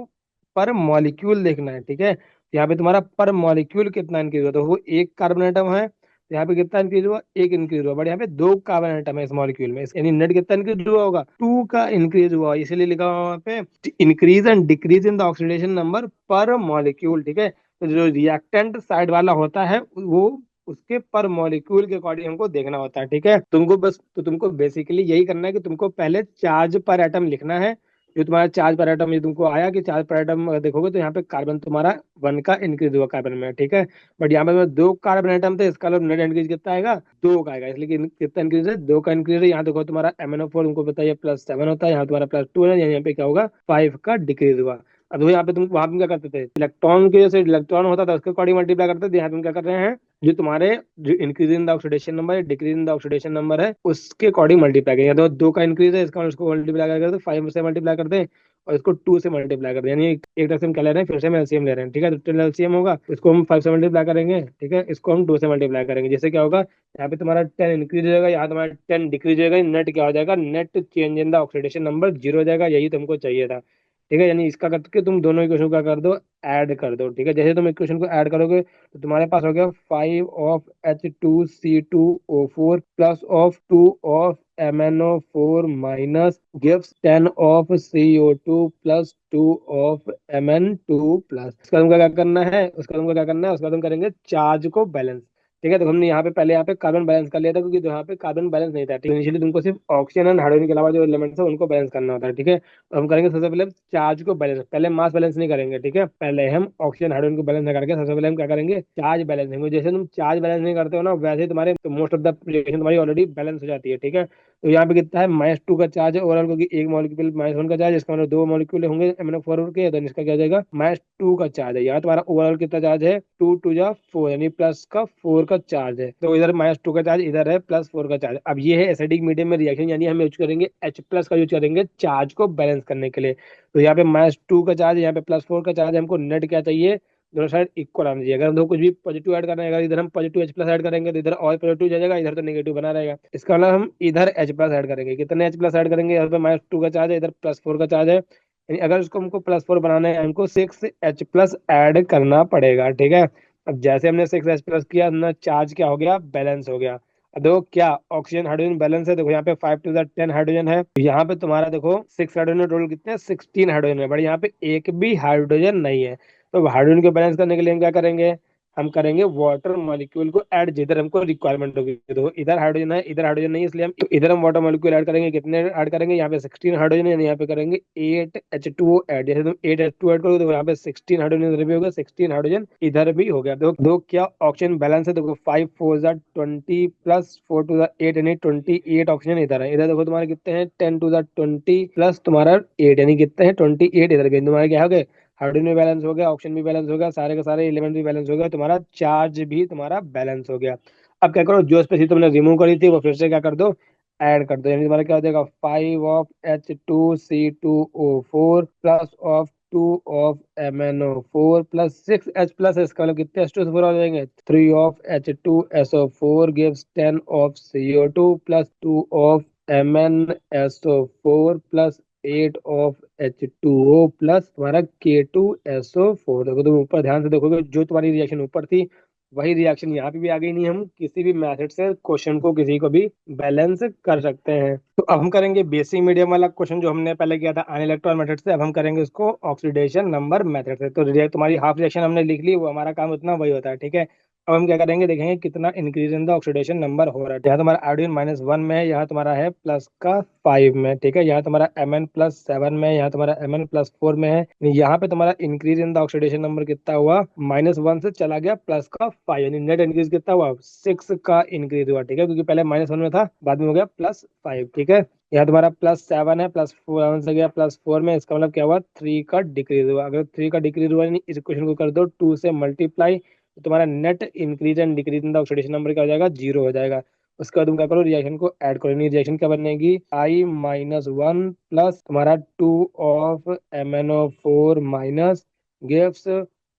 पर मॉलिक्यूल देखना है। ठीक है, तो यहाँ पे तुम्हारा पर मॉलिक्यूल कितना इंक्रीज हुआ, तो वो एक कार्बन आइटम है, तो यहाँ पे कितना इंक्रीज हुआ, एक इंक्रीज हुआ, बट यहाँ पे दो कार्बन आइटम है इस मॉलिक्यूल में, यानी नेट कितना इंक्रीज हुआ होगा, 2 का इंक्रीज हुआ, इसीलिए लिखा हुआ वहाँ पे increase and decrease in the oxidation number पर मॉलिक्यूल। ठीक है, तो जो रिएक्टेंट साइड वाला होता है वो उसके पर मॉलिक्यूल के अकॉर्डिंग हमको देखना होता है। ठीक है, तुमको बेसिकली यही करना है कि तुमको पहले चार्ज पर एटम लिखना है। जो तुम्हारा चार्ज पर एटम ये तुमको आया कि चार्ज पर एटम देखोगे तो यहाँ पे कार्बन तुम्हारा 1 का इंक्रीज हुआ कार्बन में। ठीक है, बट यहाँ पे दो कार्बन एटम थे, इसका नेट इंक्रीज कितना आएगा, 2 का आएगा, इसलिए कितना इंक्रीज है, 2 का इंक्रीज है। यहाँ देखो तुम्हारा MnO4 तुमको बताइए +7 होता है, यहाँ तुम्हारा +2 है, यहाँ पे क्या होगा 5 का डिक्रीज हुआ। अब देखो यहाँ पे तुम वहां पे क्या करते थे, इलेक्ट्रॉन के जैसे इलेक्ट्रॉन होता था उसके अकॉर्डिंग मल्टीप्लाई करते थे, यहाँ तुम क्या कर रहे हैं, जो तुम्हारे जो increase in the oxidation number है, decrease in the oxidation number है, उसके अकॉर्डिंग मल्टीप्लाई करें। तो 2 का इंक्रीज है, इसका उसको मल्टीप्लाई करते 5 से मल्टीप्लाई करते हैं और इसको 2 से मल्टीप्लाई करते हैं, यानी एक तरफ से हम क्या ले रहे हैं, फिर से हम एलसीएम ले रहे हैं। ठीक है, तो टोटल एलसीएम होगा, इसको हम 5 से मल्टीप्लाई करेंगे। ठीक है, इसको हम 2 से मल्टीप्लाई करेंगे, जैसे क्या होगा, यहाँ पे तुम्हारा 10 इंक्रीज हो जाएगा, यहाँ तुम्हारा 10 डिक्रीज हो जाएगा, नेट क्या हो जाएगा, net change in the oxidation number 0 हो जाएगा, यही तुमको चाहिए था। ठीक है, यानी इसका करके तुम दोनों इक्वेशन का कर दो, ऐड कर दो। ठीक है, जैसे तुम इक्वेशन को ऐड करोगे तो तुम्हारे पास हो गया 5 of H2C2O4 plus of 2 of MnO4 minus gives 10 of CO2 plus 2 of Mn2 plus. उसका तुमको क्या करना है, उसका तुम करेंगे चार्ज को बैलेंस। ठीक है, तो हमने यहाँ पे पहले यहाँ पे कार्बन बैलेंस कर लिया था, क्योंकि यहाँ पे कार्बन बैलेंस नहीं था। ठीक है, इनिशियली तुमको सिर्फ ऑक्सीजन एंड हाइड्रोजन के अलावा जो एलिमेंट्स है उनको बैलेंस करना होता है। ठीक है, तो हम करेंगे सबसे पहले चार्ज को बैलेंस, पहले मास बैलेंस नहीं करेंगे। ठीक है, पहले हम ऑक्सीजन हाइड्रोजन को बैलेंस नहीं करके सबसे पहले हम क्या करेंगे, चार्ज बैलेंस करेंगे। जैसे तुम चार्ज बैलेंस नहीं करते हो ना, वैसे ही तुम्हारे मोस्ट ऑफ द रिएक्शन तुम्हारी ऑलरेडी बैलेंस हो जाती है। ठीक है, तो यहाँ पे कितना है, -2 का चार्ज है ओवरऑल, क्योंकि एक मॉलिक्यूल -1 का चार्ज, इसका मतलब 2 मॉलिक्यूल होंगे MnO4 के, तो इसका क्या हो जाएगा, -2 का चार्ज है। यहाँ तुम्हारा ओवरऑल कितना चार्ज है, 2 2 जा 4, यानी प्लस का 4 का चार्ज है, तो इधर -2 का चार्ज, इधर है +4 का चार्ज। अब ये है एसिडिक मीडियम में रिएक्शन, यानी हम यूज करेंगे H प्लस का यूज करेंगे चार्ज को बैलेंस करने के लिए। तो यहाँ पे -2 का चार्ज, यहाँ पे +4 का चार्ज, हमको नेट क्या चाहिए, दोनों साइड इक्वल आना चाहिए। अगर हम दो कुछ भी पॉजिटिव ऐड करना है, अगर इधर हम पॉजिटिव H प्लस ऐड करेंगे तो इधर और पॉजिटिव जाएगा, इधर तो नेगेटिव बना रहेगा। इसका मतलब हम इधर H प्लस ऐड करेंगे, कितने H प्लस ऐड करेंगे, यहाँ पे -2 का चार्ज है, इधर +4 का चार्ज है, यानी अगर उसको हमको +4 बनाना है हमको 6H प्लस ऐड करना पड़ेगा। ठीक है, अब जैसे हमने 6H प्लस किया ना, चार्ज क्या हो गया, बैलेंस हो गया। अब देखो क्या ऑक्सीजन हाइड्रोजन बैलेंस है, देखो यहाँ पे 5 2 10 हाइड्रोजन है, यहाँ पे तुम्हारा देखो 6 हाइड्रोजन, टोटल कितने हैं, 16 हाइड्रोजन है, बट यहाँ पे एक भी हाइड्रोजन नहीं है। तो हाइड्रोजन को बैलेंस करने के लिए हम क्या करेंगे, हम करेंगे वाटर मॉलिक्यूल को ऐड जिधर हमको रिक्वायरमेंट होगी। तो इधर हाइड्रोजन है, इधर हाइड्रोजन नहीं, इसलिए हम इधर हम वाटर मॉलिक्यूल ऐड करेंगे, कितने ऐड करेंगे, यहाँ पे 16 हाइड्रोजन है, यहाँ पे करेंगे 8H2O ऐड। जैसे तुम 8H2 ऐड करोगे तो यहाँ पे 16 हाइड्रोजन इधर भी होगा, 16 हाइड्रोजन इधर भी हो गया। दो क्या ऑक्सीजन बैलेंस है, देखो 5 4 जा 20 प्लस 4 2 जा 8, यानी 28 ऑक्सीजन इधर है। इधर देखो तुम्हारे कितने हैं, 10 2 जा 20 प्लस तुम्हारा 8, यानी कितने हैं 28 इधर भी। तुम्हारे क्या हो गए, हाइड्रोजन भी बैलेंस हो गया, ऑक्सीजन भी बैलेंस हो गया, सारे के सारे एलिमेंट भी बैलेंस हो गया, तुम्हारा चार्ज भी तुम्हारा बैलेंस हो गया। अब क्या करो, जो स्पेसिफिक तुमने रिमूव करी थी वो फिर से क्या कर दो, ऐड कर दो, यानी तुम्हारा क्या हो जाएगा, 5 of H2C2O4 plus of 2 of MnO4 plus 6H plus, इसका मतलब कितने H2SO4 हो जाएंगे, 3 of H2SO4 gives 10 of CO2 plus 2 of MnSO4 plus 8 of H2O plus तुम्हारा K2SO4। देखो तुम ऊपर ध्यान से देखोगे, जो तुम्हारी रिएक्शन ऊपर थी वही रिएक्शन यहाँ पे भी आ गई। नहीं, हम किसी भी मेथड से क्वेश्चन को किसी को भी बैलेंस कर सकते हैं। तो अब हम करेंगे बेसिक मीडियम वाला क्वेश्चन जो हमने पहले किया था आयन इलेक्ट्रॉन मेथड से, अब हम करेंगे उसको ऑक्सीडेशन नंबर मेथड से। तो तुम्हारी हाफ रिएक्शन हमने लिख ली, वो हमारा काम उतना वही होता है। ठीक है, अब हम क्या करेंगे, देखेंगे कितना increase in the oxidation number हो रहा है। यहाँ तुम्हारा आयोडीन -1 में है, यहाँ तुम्हारा है प्लस का 5 में, ठीक है। यहाँ तुम्हारा Mn+7 में है, यहाँ तुम्हारा Mn+4 में है। यहाँ पे तुम्हारा increase in the oxidation number कितना हुआ, -1 से चला गया प्लस का 5, यानी नेट इंक्रीज कितना हुआ, 6 का इंक्रीज हुआ, ठीक है, क्योंकि पहले -1 में था, बाद में हो गया +5, ठीक है। यहाँ तुम्हारा +7 है, +4 से गया +4 में, इसका मतलब क्या हुआ, 3 का डिक्रीज हुआ। अगर 3 का डिक्रीज हुआ, यानी इस इक्वेशन को कर दो 2 से मल्टीप्लाई, तो तुम्हारा net increase and decrease in the oxidation number क्या हो जाएगा, 0 हो जाएगा। उसके बाद तुम क्या करो, रिएक्शन को ऐड करो। रिएक्शन क्या बनेगी, I-1 प्लस तुम्हारा 2 of MnO4 minus gives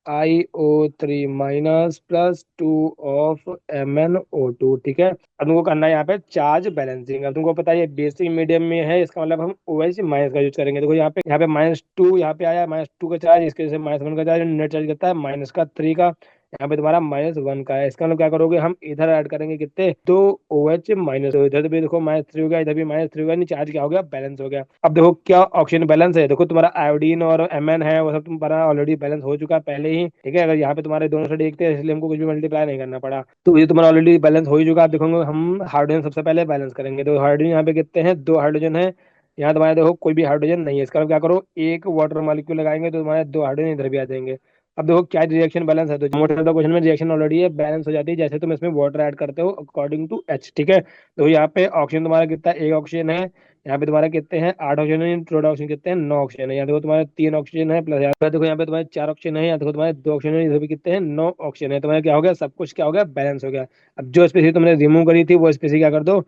IO3 minus plus 2 of MnO2, ठीक है। अब तुमको करना है यहाँ पे चार्ज बैलेंसिंग। अब तुमको पता है ये बेसिक मीडियम में है, इसका मतलब हम OH माइनस का यूज करेंगे। देखो यहाँ पे -2, यहाँ पे आया -2 का चार्ज, इसके जैसे -1 का चार्ज, नेट चार्ज कितना है, -3 का, यहाँ पे तुम्हारा -1 का है। इसका मतलब क्या करोगे, हम इधर ऐड करेंगे कितने, 2 OH माइनस, तो इधर भी देखो -3 हो गया, इधर भी -3 हो गया, नहीं चार्ज क्या हो गया, बैलेंस हो गया। अब देखो क्या ऑक्सीजन बैलेंस है, देखो तुम्हारा आयोडीन और Mn है, वो सब तुम्हारा ऑलरेडी बैलेंस हो चुका है पहले ही, ठीक है। अगर यहाँ पे तुम्हारे दोनों साइड देखते हैं, इसलिए हमको कुछ भी मल्टीप्लाई नहीं करना पड़ा, तो ये तुम्हारा ऑलरेडी बैलेंस हो ही चुका है। आप देखोगे हम हाइड्रोजन सबसे पहले बैलेंस करेंगे, तो हाइड्रोजन यहाँ पे कितने हैं, 2 हाइड्रोजन है। यहाँ तुम्हारे देखो कोई भी हाइड्रोजन नहीं है, इसका मतलब क्या करो, एक वाटर मॉलिक्यूल लगाएंगे तो तुम्हारे 2 हाइड्रोजन इधर भी आ जाएंगे। अब देखो क्या रिएक्शन बैलेंस है, तो मोस्ट ऑफ द क्वेश्चन में रिएक्शन ऑलरेडी है, बैलेंस हो जाती है जैसे तुम इसमें वाटर ऐड करते हो अकॉर्डिंग टू H, ठीक है। तो यहाँ पे ऑक्सीजन तुम्हारा कितना है, एक ऑक्सीजन है। यहाँ पे तुम्हारे कितने हैं, 8 ऑक्सीजन है, टोटल ऑक्सीजन कितने हैं, 9 ऑक्सीजन है। यहाँ देखो तुम्हारे 3 ऑक्सीजन है, प्लस यहाँ पे देखो, यहाँ पे तुम्हारे 4 ऑक्सीजन है, यहाँ देखो तुम्हारे 2 ऑक्सीजन है, इधर भी कितने हैं, 9 ऑक्सीजन है। तुम्हारे क्या हो गया, सब कुछ क्या हो गया, बैलेंस हो गया। अब जो स्पीसी तुमने रिमूव करी थी, वो स्पीसी क्या कर दो,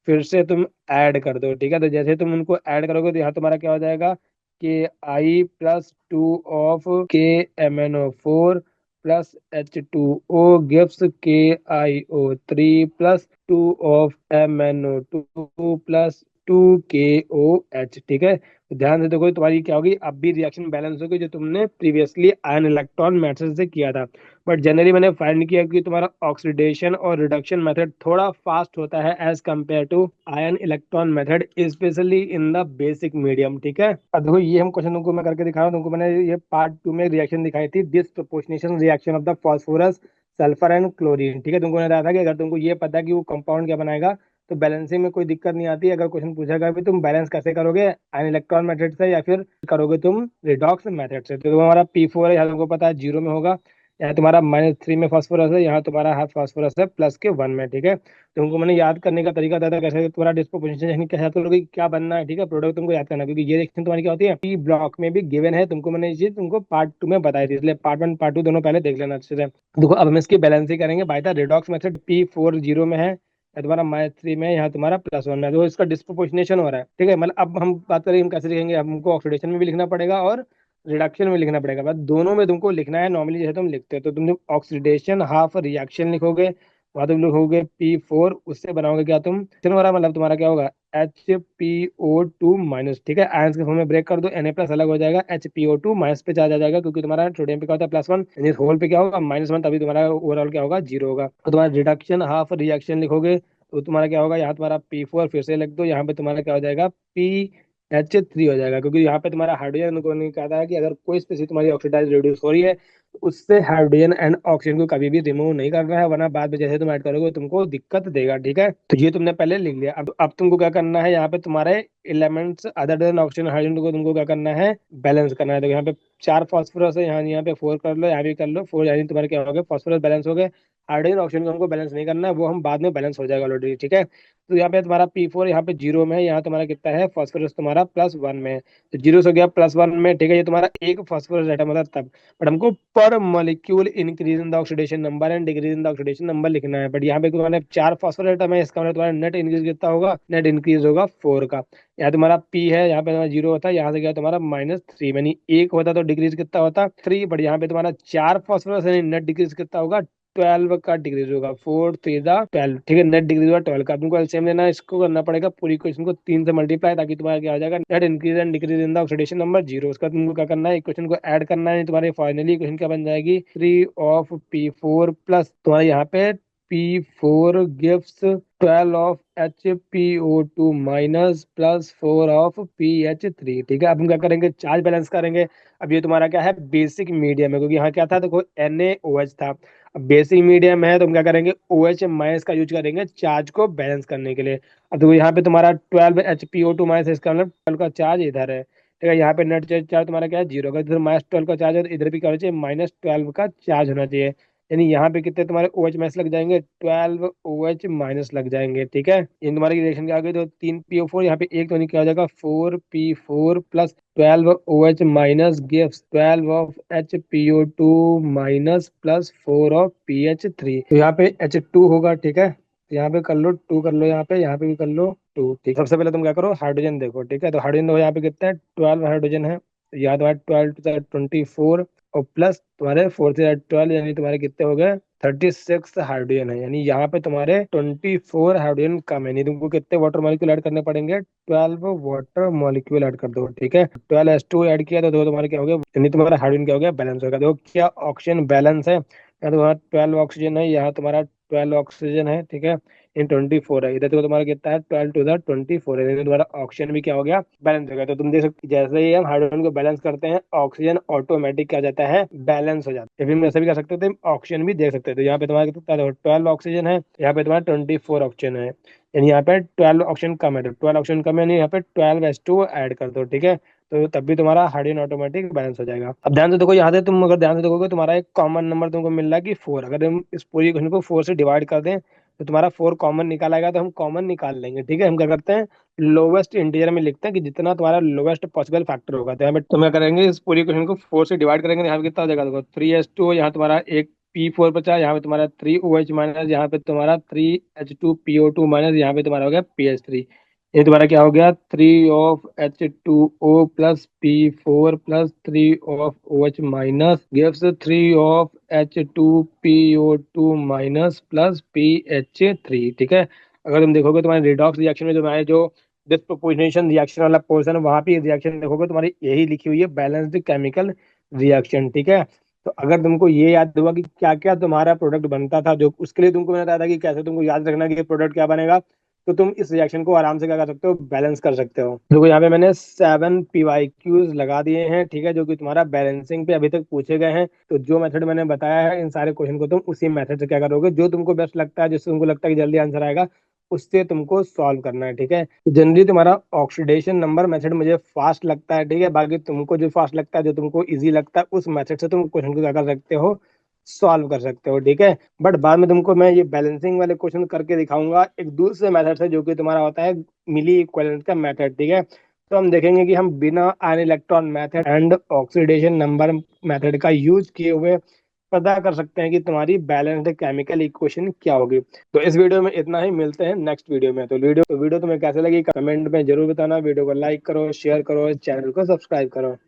फिर से तुम ऐड कर दो, ठीक है। तो जैसे तुम उनको ऐड करोगे, तो यहाँ तुम्हारा क्या हो जाएगा, कि I+2 of KMnO4 plus H2O gives KiO3 plus 2 of MnO2 plus 2KOH, ठीक है। तो ध्यान से देखो तुम्हारी क्या होगी, अब भी रिएक्शन बैलेंस होगी, जो तुमने प्रीवियसली आयन इलेक्ट्रॉन मेथड से किया था। बट जनरली मैंने फाइंड किया कि तुम्हारा ऑक्सीडेशन और रिडक्शन मेथड थोड़ा फास्ट होता है as compare to ion electron method, specially in the basic medium, ठीक है। अब देखो ये हम क्वेश्चन तुमको मैं करके दिखा रहा हूँ, तुमको मैंने ये पार्ट 2 में रिएक्शन दिखाई थी, disproportionation reaction of the phosphorus, sulphur and chlorine, ठीक है। तुमको मैंने बताया था कि अगर तुमको ये पता है कि वो कंपाउंड क्या बनाएगा, तो बैलेंसिंग में कोई दिक्कत नहीं आती। अगर क्वेश्चन पूछेगा भी तुम बैलेंस कैसे करोगे, आयन इलेक्ट्रॉन मेथड से या फिर करोगे तुम रिडॉक्स मेथड से, तो हमारा P4 है, यहाँ तुमको पता है 0 में होगा। यहाँ तुम्हारा -3 में फास्फोरस है, यहाँ तुम्हारा हाफ फास्फोरस है +1 में, ठीक है। तुमको मैंने याद करने का तरीका बताया था कैसे तुम्हारा डिस्प्रोपोर्शनेशन टेक्निक कैसे याद करोगे, क्या बनना है, ठीक है। प्रोडक्ट तुमको याद करना, क्योंकि ये रिएक्शन तुम्हारी क्या होती है, पी ब्लॉक में भी गिवन है तुमको, मैंने ये चीज तुमको पार्ट 2 में बताई थी, इसलिए पार्ट 1 पार्ट 2 दोनों पहले देख लेना अच्छे से। देखो अब हम इसकी बैलेंसिंग करेंगे by the redox method. P4 0 में है, या तुम्हारा -3 में, यहाँ तुम्हारा +1 में, तो इसका डिस्प्रोपोर्शनेशन हो रहा है, ठीक है। मतलब अब हम बात करें हम कैसे लिखेंगे, हमको ऑक्सीडेशन में भी लिखना पड़ेगा और रिडक्शन में लिखना पड़ेगा, बस दोनों में तुमको लिखना है नॉर्मली जैसे तुम लिखते हो। तो तुम ऑक्सीडेशन हाफ रिएक्शन लिखोगे, वहां तुम लिखोगे P4, उससे बनाओगे क्या तुम, तुम्हारा मतलब तुम्हारा क्या होगा, HPO2 माइनस, ठीक है। आयंस के फॉर्म में ब्रेक कर दो, Na+ अलग हो जाएगा, HPO2 माइनस पे चार्ज आ जाएगा, क्योंकि तुम्हारा सोडियम पे क्या होता है +1, यानी होल पे क्या होगा, -1, तभी तुम्हारा ओवरऑल क्या होगा, 0 होगा। तो तुम्हारा रिडक्शन हाफ रिएक्शन लिखोगे, तो तुम्हारा क्या होगा, यहाँ तुम्हारा P4 फिर से लिख दो, यहाँ पे तुम्हारा क्या हो जाएगा, H3 हो जाएगा, क्योंकि यहाँ पे तुम्हारा हाइड्रोजन को नहीं कहता है कि अगर कोई स्पीसीज तुम्हारी ऑक्सीडाइज रिड्यूस हो रही है, तो उससे हाइड्रोजन एंड ऑक्सीजन को कभी भी रिमूव नहीं करना है, वरना बाद में जैसे तुम ऐड करोगे तुमको दिक्कत देगा, ठीक है। तो ये तुमने पहले लिख लिया। अब तुमको क्या करना है, यहाँ पे तुम्हारे elements other than oxygen hydrogen को तुमको क्या करना है, बैलेंस करना है। तो यहाँ पे 4 फास्फोरस है, यहाँ पे 4 कर लो, यहाँ भी कर लो 4, यानी तुम्हारे क्या हो गए, फास्फोरस बैलेंस हो गए। हाइड्रोजन ऑक्सीजन को हमको बैलेंस नहीं करना है, वो हम बाद में बैलेंस हो जाएगा ऑलरेडी, ठीक है। तो यहाँ पे तुम्हारा P4 यहाँ पे 0 में है, यहाँ तुम्हारा कितना है, फास्फोरस तुम्हारा +1 में है, तो 0 से गया +1 में, ठीक है। ये तुम्हारा एक फास्फोरस एटम होता है तब, बट हमको पर molecule increase in the oxidation number and decrease in the oxidation number लिखना है। बट यहाँ पे तुम्हारे 4 फास्फोरस एटम है, इसका मतलब तुम्हारा नेट इंक्रीज कितना होगा, नेट इंक्रीज होगा 4 का। यहाँ तुम्हारा P है, यहाँ पे तुम्हारा 0 होता है, यहाँ से गया तुम्हारा -3, यानी 1 होता तो डिक्रीज कितना होता 3, बट यहाँ पे तुम्हारा 4 फास्फोरस है, नेट डिक्रीज कितना होगा 12 का डिक्रीज होगा, 4 3 12, ठीक है। नेट डिक्रीज होगा 12 का। तुमको एलसीएम लेना है, इसको करना पड़ेगा पूरी क्वेश्चन को 3 से मल्टीप्लाई, ताकि तुम्हारा क्या हो जाएगा, net increase and decrease in the oxidation number 0। उसका तुमको क्या करना है, इक्वेशन को ऐड करना है, तुम्हारे फाइनली इक्वेशन क्या बन जाएगी, 3 of P4 प्लस तुम्हारे यहाँ पे P4 gives 12 of HPO2 minus plus 4 of PH3, ठीक है। अब हम क्या करेंगे, चार्ज बैलेंस करेंगे। अब ये तुम्हारा क्या है, बेसिक मीडियम है, क्योंकि यहाँ क्या था, देखो NaOH था। अब बेसिक मीडियम है तो हम क्या करेंगे, ओ एच माइनस का यूज करेंगे चार्ज को बैलेंस करने के लिए। अब देखो यहाँ पे तुम्हारा 12 HPO2 माइनस, इसका मतलब 12 का चार्ज इधर है, ठीक है। यहाँ पे नेट चार्ज तुम्हारा क्या है, 0। अगर इधर -12 का चार्ज है तो इधर भी क्या होना चाहिए, -12 का चार्ज होना चाहिए। यानी यहाँ पे कितने तुम्हारे ओ एच माइनस लग जाएंगे, 12 OH- लग जाएंगे, ठीक है। इन तुम्हारी रिएक्शन क्या आ गई, तो 3PO4, यहाँ पे एक तो नहीं, क्या हो जाएगा 4P4 plus 12 OH- gives 12 of HPO2 minus plus 4 of PH3। तो यहाँ पे H2 होगा, ठीक है। तो यहाँ पे कर लो 2, कर लो यहाँ पे भी कर लो 2, ठीक। सबसे पहले तुम क्या करो, हाइड्रोजन देखो, ठीक है। तो हाइड्रोजन देखो यहाँ पे कितना है, 12 हाइड्रोजन है। तो यहाँ तुम्हारे 12 to the 24 और प्लस तुम्हारे 4 से 12, यानी तुम्हारे कितने हो गए, 36 हाइड्रोजन है। यानी यहाँ पे तुम्हारे 24 हाइड्रोजन कम है। नहीं, तुमको कितने वाटर मॉलिक्यूल ऐड करने पड़ेंगे, 12 वाटर मॉलिक्यूल ऐड कर दो, ठीक है। 12H2 ऐड किया तो दो तुम्हारे क्या हो गया, यानी तुम्हारा हाइड्रोजन क्या हो गया, बैलेंस हो गया। देखो क्या ऑक्सीजन बैलेंस है, यहाँ तुम्हारा 12 ऑक्सीजन है, यहाँ तुम्हारा 12 ऑक्सीजन है, ठीक है। इन 24 है, इधर तो तुम्हारा कितना है, 12 to the 24 है, तुम्हारा ऑक्सीजन भी क्या हो गया, बैलेंस हो गया। तो तुम देख सकते जैसे ही हम हाइड्रोजन को बैलेंस करते हैं, ऑक्सीजन ऑटोमेटिक क्या हो जाता है, बैलेंस हो जाता है। फिर हम ऐसा भी कर सकते थे, ऑक्सीजन भी देख सकते थे। तो यहाँ पे तुम्हारा कितना, 12 ऑक्सीजन है, यहाँ पे तुम्हारा 24 ऑक्सीजन है, यानी यहाँ पे 12 ऑक्सीजन कम है। तो 12 ऑक्सीजन कम है, यानी यहाँ पे 12H2 ऐड कर दो, ठीक है। तो तब भी तुम्हारा हाइड्रोजन ऑटोमेटिक बैलेंस हो जाएगा। अब ध्यान से देखो, यहाँ से तुम अगर ध्यान से देखोगे, तुम्हारा एक कॉमन नंबर तुमको मिल रहा है कि 4। अगर हम इस पूरी इक्वेशन को 4 से डिवाइड कर दें तो तुम्हारा 4 कॉमन निकाल आएगा, तो हम कॉमन निकाल लेंगे, ठीक है। हम क्या करते हैं, लोवेस्ट इंटीजर में लिखते हैं कि जितना तुम्हारा लोवेस्ट पॉसिबल फैक्टर होगा। तो यहाँ पे तुम क्या करेंगे, इस पूरी इक्वेशन को 4 से डिवाइड करेंगे, तो यहाँ पे कितना हो जाएगा, देखो 3H2, यहाँ तुम्हारा एक P4 बचा, यहाँ पे तुम्हारा 3 OH-, यहाँ पे तुम्हारा 3H2PO2-, यहाँ पे तुम्हारा हो गया PH3। ये तुम्हारा क्या हो गया, 3 of H2O plus P4 plus 3 of OH- gives 3 of H2PO2- plus PH3, ठीक है। अगर तुम देखोगे तुम्हारे रिडॉक्स रिएक्शन में तुम्हारे जो डिस्प्रोपोर्शनेशन रिएक्शन वाला पोर्शन है, वहां पे रिएक्शन देखोगे तुम्हारी यही लिखी हुई है, बैलेंस्ड केमिकल रिएक्शन, ठीक है। तो अगर तुमको ये याद होगा कि क्या क्या तुम्हारा प्रोडक्ट बनता था, जो उसके लिए तुमको मैंने बताया था कि कैसे तुमको याद रखना कि ये प्रोडक्ट क्या बनेगा, तो तुम इस रिएक्शन को आराम से क्या कर सकते हो, बैलेंस कर सकते हो। देखो यहाँ पे मैंने 7 PYQs लगा दिए हैं, ठीक है, जो कि तुम्हारा बैलेंसिंग पे अभी तक पूछे गए हैं। तो जो मेथड मैंने बताया है, इन सारे क्वेश्चन को तुम उसी मेथड से क्या करोगे, जो तुमको बेस्ट लगता है, जिससे तुमको लगता है कि जल्दी आंसर आएगा, उससे तुमको सॉल्व करना है, ठीक है। जनरली तुम्हारा ऑक्सीडेशन नंबर मेथड मुझे फास्ट लगता है, ठीक है। बाकी तुमको जो फास्ट लगता है, जो तुमको इजी लगता है, उस मेथड से तुम क्वेश्चन को क्या कर सकते हो, सॉल्व कर सकते हो, ठीक है। बट बाद में तुमको मैं ये बैलेंसिंग वाले क्वेश्चन करके दिखाऊंगा एक दूसरे मेथड से, जो कि तुम्हारा होता है मिली इक्विवेलेंट का मेथड, ठीक है। तो हम देखेंगे कि हम बिना ion electron method and oxidation number method का यूज किए हुए पता कर सकते हैं कि तुम्हारी बैलेंस्ड केमिकल इक्वेशन क्या होगी। तो इस वीडियो में इतना ही, मिलते हैं नेक्स्ट वीडियो में। तो वीडियो तुम्हें कैसे लगी कमेंट में जरूर बताना, वीडियो को लाइक करो, शेयर करो, चैनल को सब्सक्राइब करो।